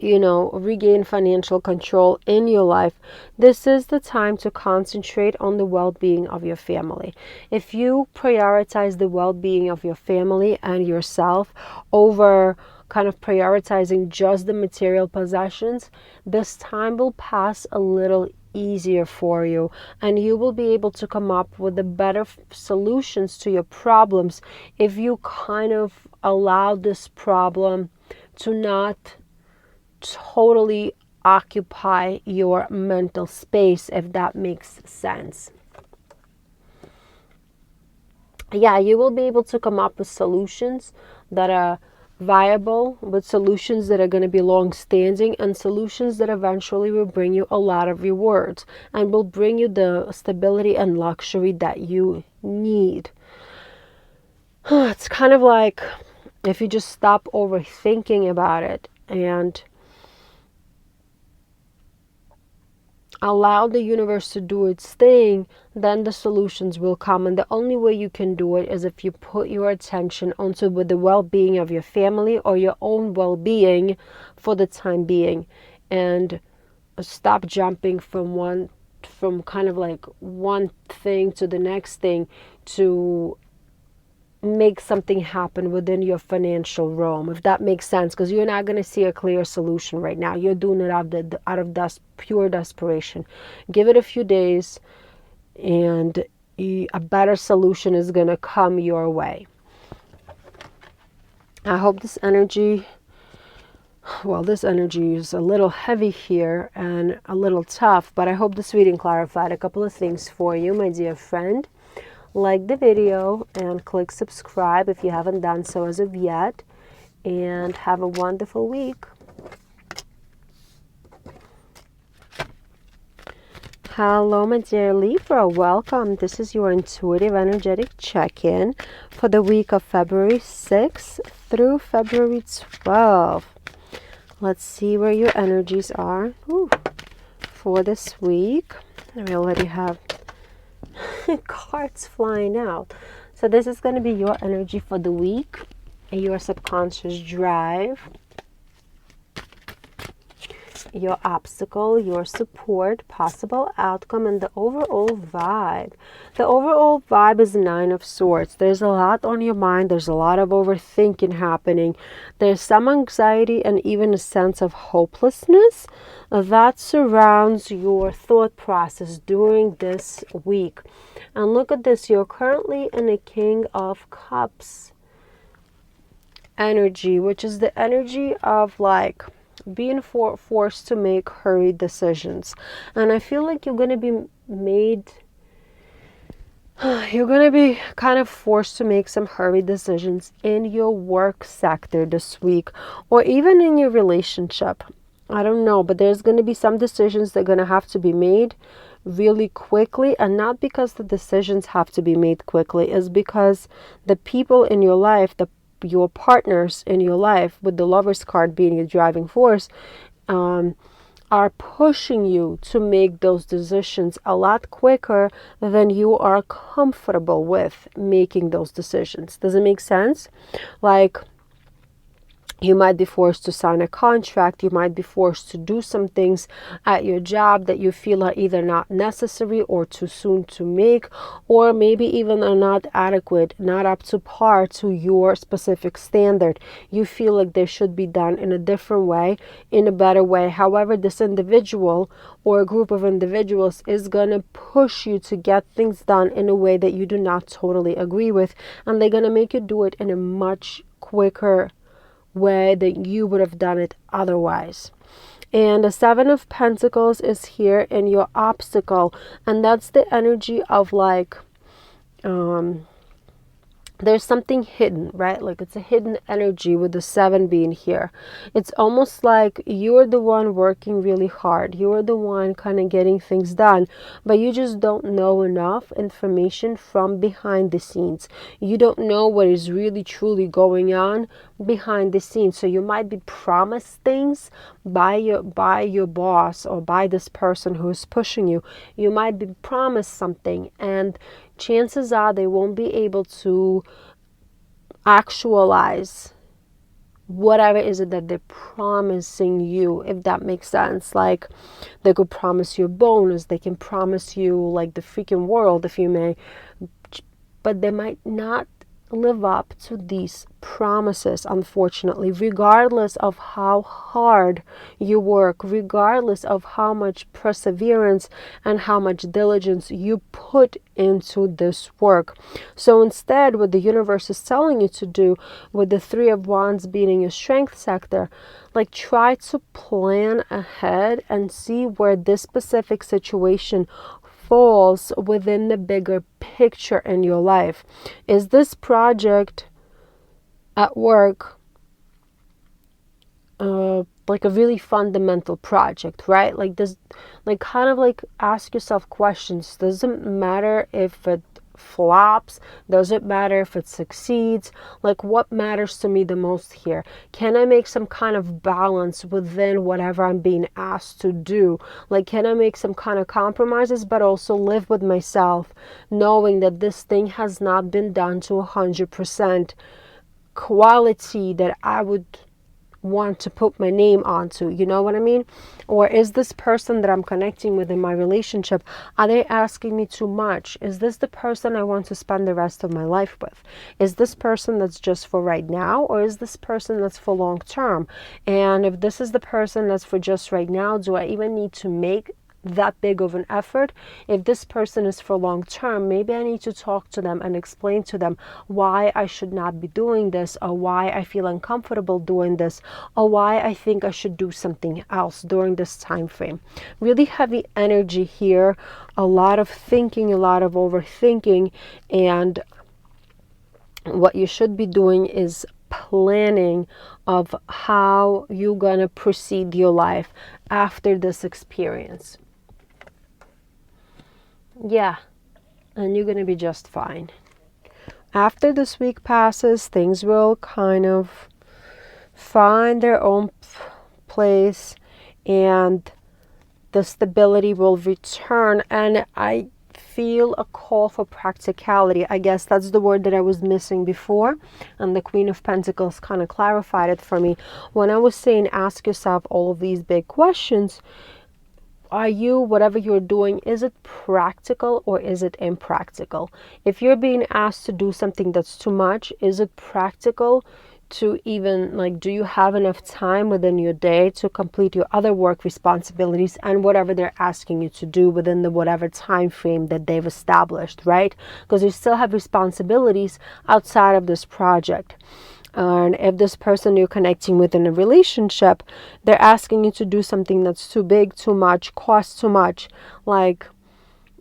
regain financial control in your life. This is the time to concentrate on the well-being of your family. If you prioritize the well-being of your family and yourself over kind of prioritizing just the material possessions, this time will pass a little easier for you, and you will be able to come up with the better solutions to your problems if you kind of allow this problem to not totally occupy your mental space, if that makes sense. Yeah, you will be able to come up with solutions that are viable, with solutions that are going to be long-standing, and solutions that eventually will bring you a lot of rewards and will bring you the stability and luxury that you need. It's kind of like if you just stop overthinking about it and allow the universe to do its thing, then the solutions will come. And the only way you can do it is if you put your attention onto with the well-being of your family or your own well-being for the time being, and stop jumping from kind of like one thing to the next thing to make something happen within your financial realm, if that makes sense, because you're not going to see a clear solution right now. You're doing it out of pure desperation. Give it a few days and a better solution is going to come your way. I hope this energy is a little heavy here and a little tough, but I hope this reading clarified a couple of things for you, my dear friend. Like the video and click subscribe if you haven't done so as of yet, and have a wonderful week. Hello, my dear Libra. Welcome. This is your intuitive energetic check-in for the week of February 6th through February 12th. Let's see where your energies are for this week. We already have cards flying out. So this is going to be your energy for the week, your subconscious drive, your obstacle, your support, possible outcome, and the overall vibe. The overall vibe is 9 of Swords. There's a lot on your mind. There's a lot of overthinking happening. There's some anxiety and even a sense of hopelessness that surrounds your thought process during this week. And look at this. You're currently in a King of Cups energy, which is the energy of like being forced to make hurried decisions. And I feel like you're going to be kind of forced to make some hurried decisions in your work sector this week, or even in your relationship. I don't know, but there's going to be some decisions that are going to have to be made really quickly, and not because the decisions have to be made quickly, is because the people in your life, your partners in your life, with the Lover's card being a driving force, are pushing you to make those decisions a lot quicker than you are comfortable with making those decisions. Does it make sense? Like, you might be forced to sign a contract. You might be forced to do some things at your job that you feel are either not necessary or too soon to make, or maybe even are not adequate, not up to par to your specific standard. You feel like they should be done in a different way, in a better way. However, this individual or a group of individuals is going to push you to get things done in a way that you do not totally agree with, and they're going to make you do it in a much quicker way that you would have done it otherwise. And the 7 of Pentacles is here in your obstacle, and that's the energy of like there's something hidden, right? Like it's a hidden energy with the 7 being here. It's almost like you're the one working really hard. You're the one kind of getting things done, but you just don't know enough information from behind the scenes. You don't know what is really truly going on behind the scenes. So you might be promised things by your boss or by this person who is pushing you. You might be promised something, and chances are they won't be able to actualize whatever is it that they're promising you, if that makes sense. Like, they could promise you a bonus, they can promise you like the freaking world, if you may, but they might not live up to these promises, unfortunately, regardless of how hard you work, regardless of how much perseverance and how much diligence you put into this work. So instead, what the universe is telling you to do, with the 3 of Wands being in your strength sector, like, try to plan ahead and see where this specific situation falls within the bigger picture in your life. Is this project at work like a really fundamental project, right? Like this, like, kind of like ask yourself questions. Doesn't matter if it flops, doesn't matter if it succeeds. Like, what matters to me the most here? Can I make some kind of balance within whatever I'm being asked to do? Like, can I make some kind of compromises, but also live with myself, knowing that this thing has not been done to 100% quality that I would want to put my name onto, you know what I mean? Or is this person that I'm connecting with in my relationship, are they asking me too much? Is this the person I want to spend the rest of my life with? Is this person that's just for right now, or is this person that's for long term? And if this is the person that's for just right now, do I even need to make that big of an effort? If this person is for long term, maybe I need to talk to them and explain to them why I should not be doing this, or why I feel uncomfortable doing this, or why I think I should do something else during this time frame. Really heavy energy here, a lot of thinking, a lot of overthinking, and what you should be doing is planning of how you're gonna proceed your life after this experience. Yeah, and you're going to be just fine. After this week passes, things will kind of find their own place and the stability will return. And I feel a call for practicality. I guess that's the word that I was missing before, and the Queen of Pentacles kind of clarified it for me. When I was saying ask yourself all of these big questions, are you, whatever you're doing, is it practical or is it impractical? If you're being asked to do something that's too much, is it practical to even, like, do you have enough time within your day to complete your other work responsibilities and whatever they're asking you to do within the whatever time frame that they've established, right? Because you still have responsibilities outside of this project. And if this person you're connecting with in a relationship, they're asking you to do something that's too big, too much, costs too much, like,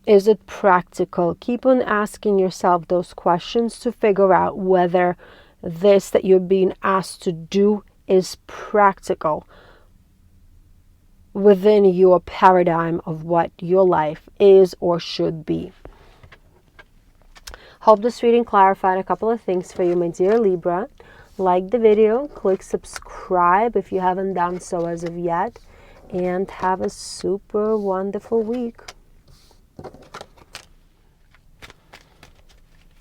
is it practical? Keep on asking yourself those questions to figure out whether this that you're being asked to do is practical within your paradigm of what your life is or should be. Hope this reading clarified a couple of things for you, my dear Libra. Like the video, click subscribe if you haven't done so as of yet, and have a super wonderful week.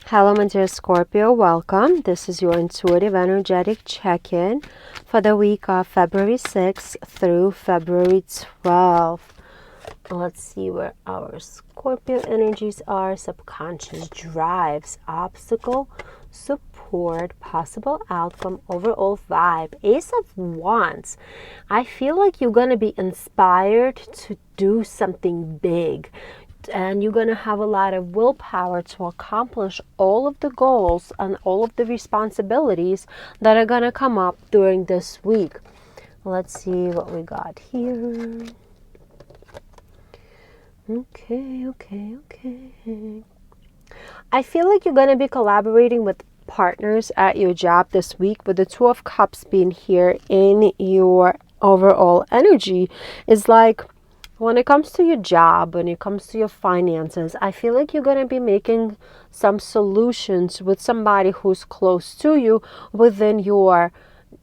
Hello, my dear Scorpio, welcome. This is your intuitive energetic check-in for the week of February 6th through February 12th. Let's see where our Scorpio energies are. Subconscious drives, obstacle, support, possible outcome, overall vibe. Ace of Wands. I feel like you're going to be inspired to do something big. And you're going to have a lot of willpower to accomplish all of the goals and all of the responsibilities that are going to come up during this week. Let's see what we got here. Okay. I feel like you're going to be collaborating with partners at your job this week, with the Two of Cups being here in your overall energy. Is like, when it comes to your job, when it comes to your finances, I feel like you're going to be making some solutions with somebody who's close to you within your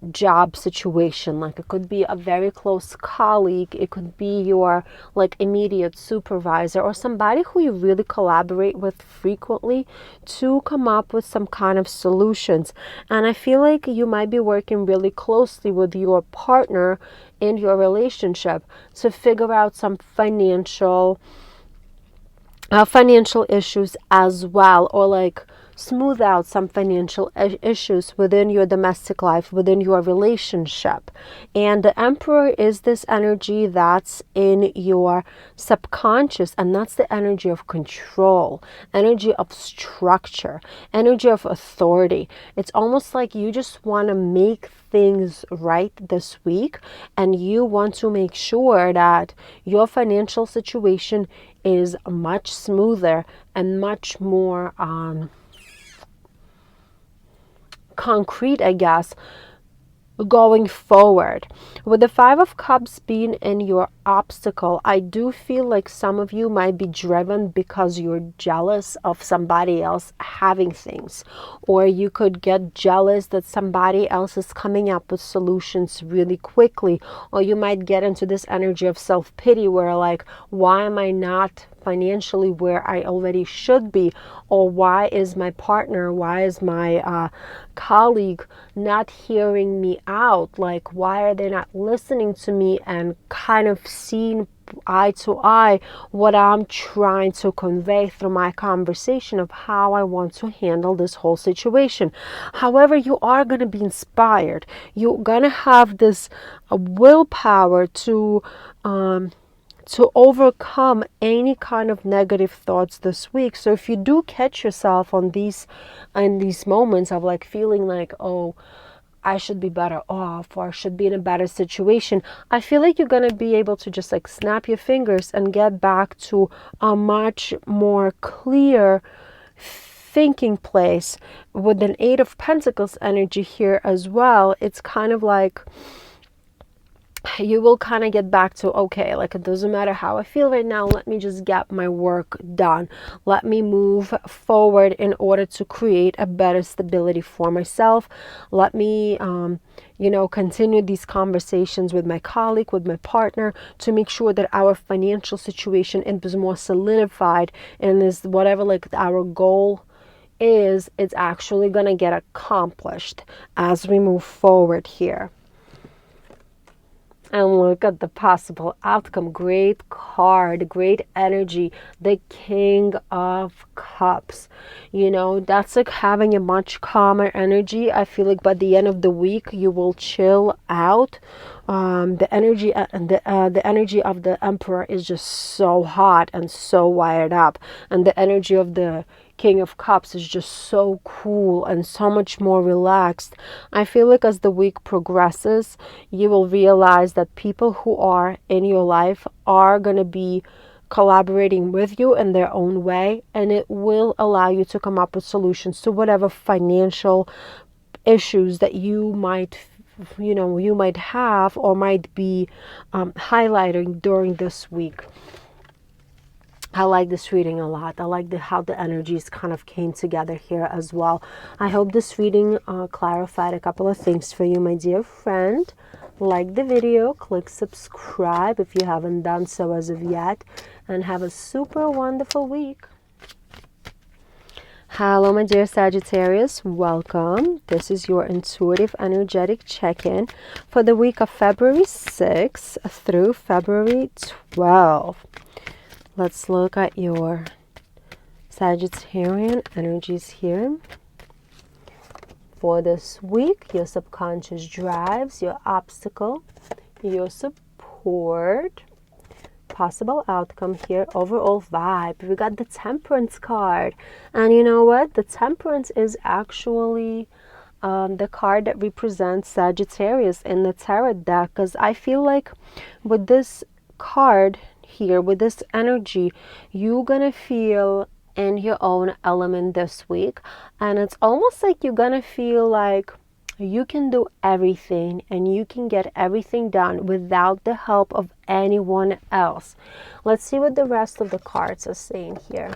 job situation. Like, it could be a very close colleague, it could be your like immediate supervisor, or somebody who you really collaborate with frequently to come up with some kind of solutions. And I feel like you might be working really closely with your partner in your relationship to figure out some financial issues as well, or like smooth out some financial issues within your domestic life, within your relationship. And the Emperor is this energy that's in your subconscious, and that's the energy of control, energy of structure, energy of authority. It's almost like you just want to make things right this week, and you want to make sure that your financial situation is much smoother and much more concrete, I guess, going forward. With the Five of Cups being in your obstacle, I do feel like some of you might be driven because you're jealous of somebody else having things, or you could get jealous that somebody else is coming up with solutions really quickly, or you might get into this energy of self-pity where like, why am I not financially where I already should be, or why is my partner, why is my colleague not hearing me out, like why are they not listening to me and kind of seeing eye to eye what I'm trying to convey through my conversation of how I want to handle this whole situation. However, you are going to be inspired. You're going to have this willpower to overcome any kind of negative thoughts this week. So if you do catch yourself on these moments of like feeling like, oh, I should be better off, or I should be in a better situation, I feel like you're going to be able to just like snap your fingers and get back to a much more clear thinking place. With an Eight of Pentacles energy here as well, it's kind of like you will kind of get back to, okay, like it doesn't matter how I feel right now, let me just get my work done. Let me move forward in order to create a better stability for myself. Let me, continue these conversations with my colleague, with my partner, to make sure that our financial situation is more solidified, and is whatever like our goal is, it's actually going to get accomplished as we move forward here. And look at the possible outcome. Great card, great energy. The King of Cups. That's like having a much calmer energy. I feel like by the end of the week, you will chill out. The energy of the Emperor is just so hot and so wired up. And the energy of the King of Cups is just so cool and so much more relaxed. I feel like as the week progresses, you will realize that people who are in your life are going to be collaborating with you in their own way, and it will allow you to come up with solutions to whatever financial issues that you might have or might be highlighting during this week. I like this reading a lot. I like how the energies kind of came together here as well. I hope this reading clarified a couple of things for you, my dear friend. Like the video, click subscribe if you haven't done so as of yet, and have a super wonderful week. Hello, my dear Sagittarius. Welcome. This is your intuitive energetic check-in for the week of February 6th through February 12th. Let's look at your Sagittarian energies here. For this week, your subconscious drives, your obstacle, your support, possible outcome here, overall vibe. We got the Temperance card. And you know what? The Temperance is actually the card that represents Sagittarius in the tarot deck. Because I feel like with this card here, with this energy, you're gonna feel in your own element this week, and it's almost like you're gonna feel like you can do everything and you can get everything done without the help of anyone else. Let's see what the rest of the cards are saying here.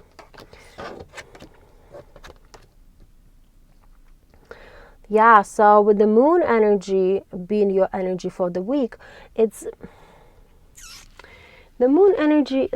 Yeah, so with the Moon energy being your energy for the week, the Moon energy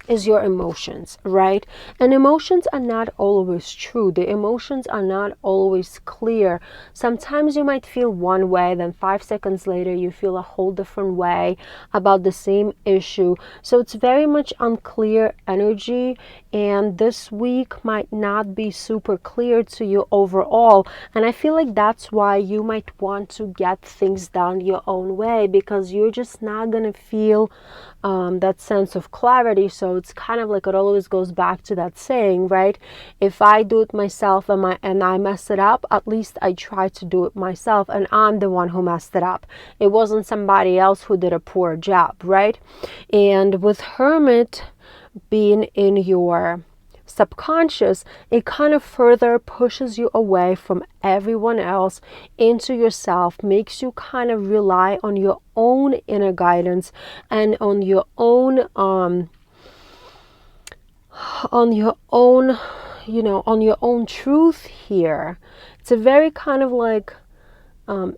is your emotions, right? And emotions are not always true. The emotions are not always clear. Sometimes you might feel one way, then 5 seconds later you feel a whole different way about the same issue. So it's very much unclear energy, and this week might not be super clear to you overall. And I feel like that's why you might want to get things done your own way, because you're just not going to feel that sense of clarity. So it's kind of like, it always goes back to that saying, right? If I do it myself and I mess it up, at least I try to do it myself, and I'm the one who messed it up. It wasn't somebody else who did a poor job, right? And with Hermit being in your subconscious, it kind of further pushes you away from everyone else into yourself, makes you kind of rely on your own inner guidance and on your own truth here. It's a very kind of like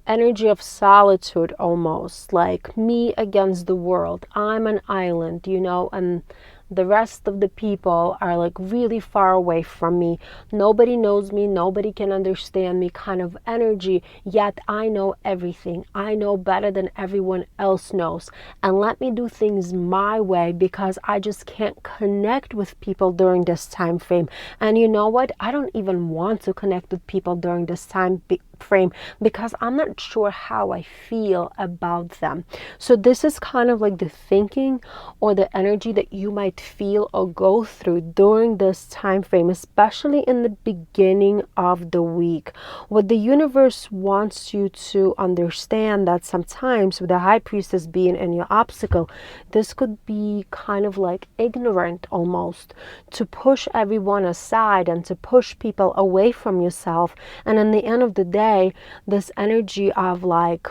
energy of solitude, almost like me against the world. I'm an island, and the rest of the people are like really far away from me. Nobody knows me, nobody can understand me kind of energy, yet I know everything. I know better than everyone else knows, and let me do things my way, because I just can't connect with people during this time frame. And you know what? I don't even want to connect with people during this time frame, because I'm not sure how I feel about them. So this is kind of like the thinking or the energy that you might feel or go through during this time frame, especially in the beginning of the week. What the universe wants you to understand, that sometimes with the High Priestess being in your obstacle, this could be kind of like ignorant almost, to push everyone aside and to push people away from yourself. And in the end of the day, this energy of like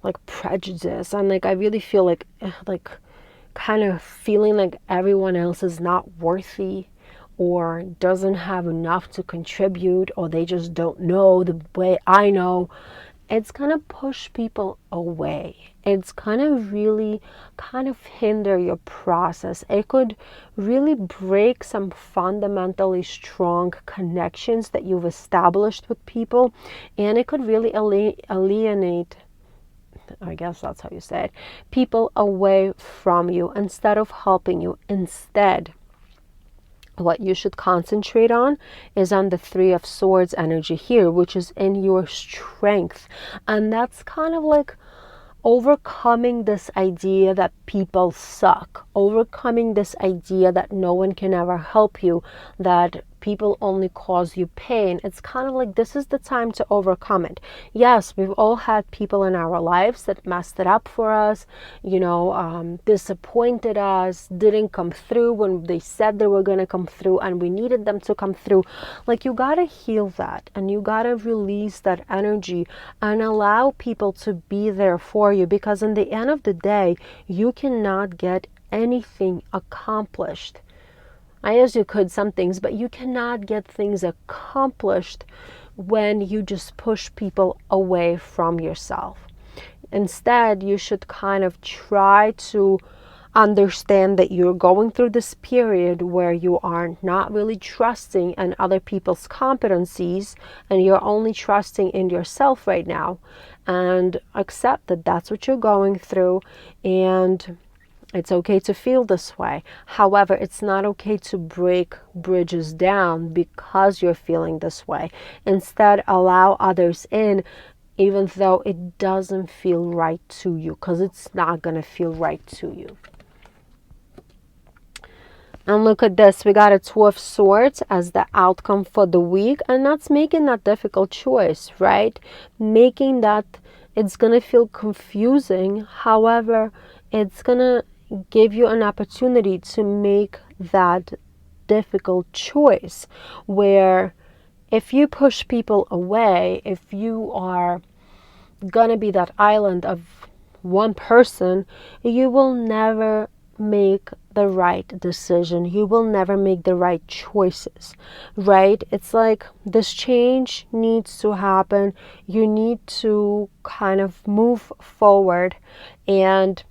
like prejudice, and like I really feel like kind of feeling like everyone else is not worthy or doesn't have enough to contribute, or they just don't know the way I know. It's gonna push people away. It's gonna really kind of hinder your process. It could really break some fundamentally strong connections that you've established with people, and it could really alienate, I guess that's how you say it, people away from you instead of helping you. Instead, what you should concentrate on is on the Three of Swords energy here, which is in your strength. And that's kind of like overcoming this idea that people suck, overcoming this idea that no one can ever help you, that people only cause you pain. It's kind of like this is the time to overcome it. Yes, we've all had people in our lives that messed it up for us, disappointed us, didn't come through when they said they were going to come through and we needed them to come through. Like, you got to heal that, and you got to release that energy and allow people to be there for you, because in the end of the day, you cannot get anything accomplished. I guess you could some things, but you cannot get things accomplished when you just push people away from yourself. Instead, you should kind of try to understand that you're going through this period where you are not really trusting in other people's competencies, and you're only trusting in yourself right now, and accept that that's what you're going through, and it's okay to feel this way. However, it's not okay to break bridges down because you're feeling this way. Instead, allow others in, even though it doesn't feel right to you, because it's not going to feel right to you. And look at this, we got a Two of Swords as the outcome for the week, and that's making that difficult choice, right? Making that, it's going to feel confusing. However, it's going to give you an opportunity to make that difficult choice, where if you push people away, if you are gonna be that island of one person, you will never make the right decision. You will never make the right choices, right? It's like this change needs to happen. You need to kind of move forward, and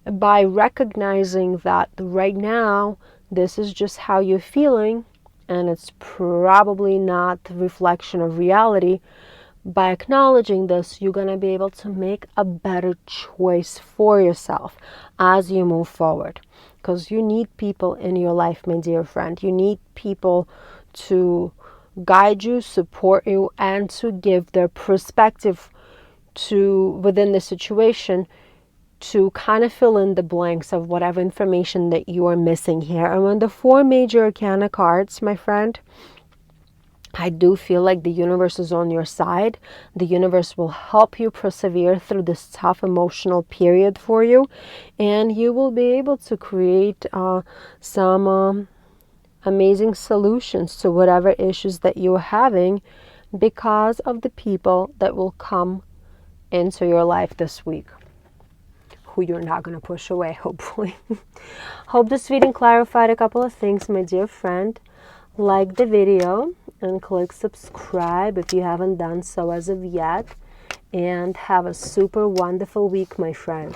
by recognizing that right now this is just how you're feeling and it's probably not the reflection of reality, by acknowledging this, you're going to be able to make a better choice for yourself as you move forward. Because you need people in your life, my dear friend. You need people to guide you, support you, and to give their perspective to within the situation, to kind of fill in the blanks of whatever information that you are missing here. And when the four major arcana cards, my friend, I do feel like the universe is on your side. The universe will help you persevere through this tough emotional period for you, and you will be able to create some amazing solutions to whatever issues that you're having, because of the people that will come into your life this week, who you're not going to push away, hopefully. Hope this reading clarified a couple of things, my dear friend. Like the video and click subscribe if you haven't done so as of yet. And have a super wonderful week, my friend.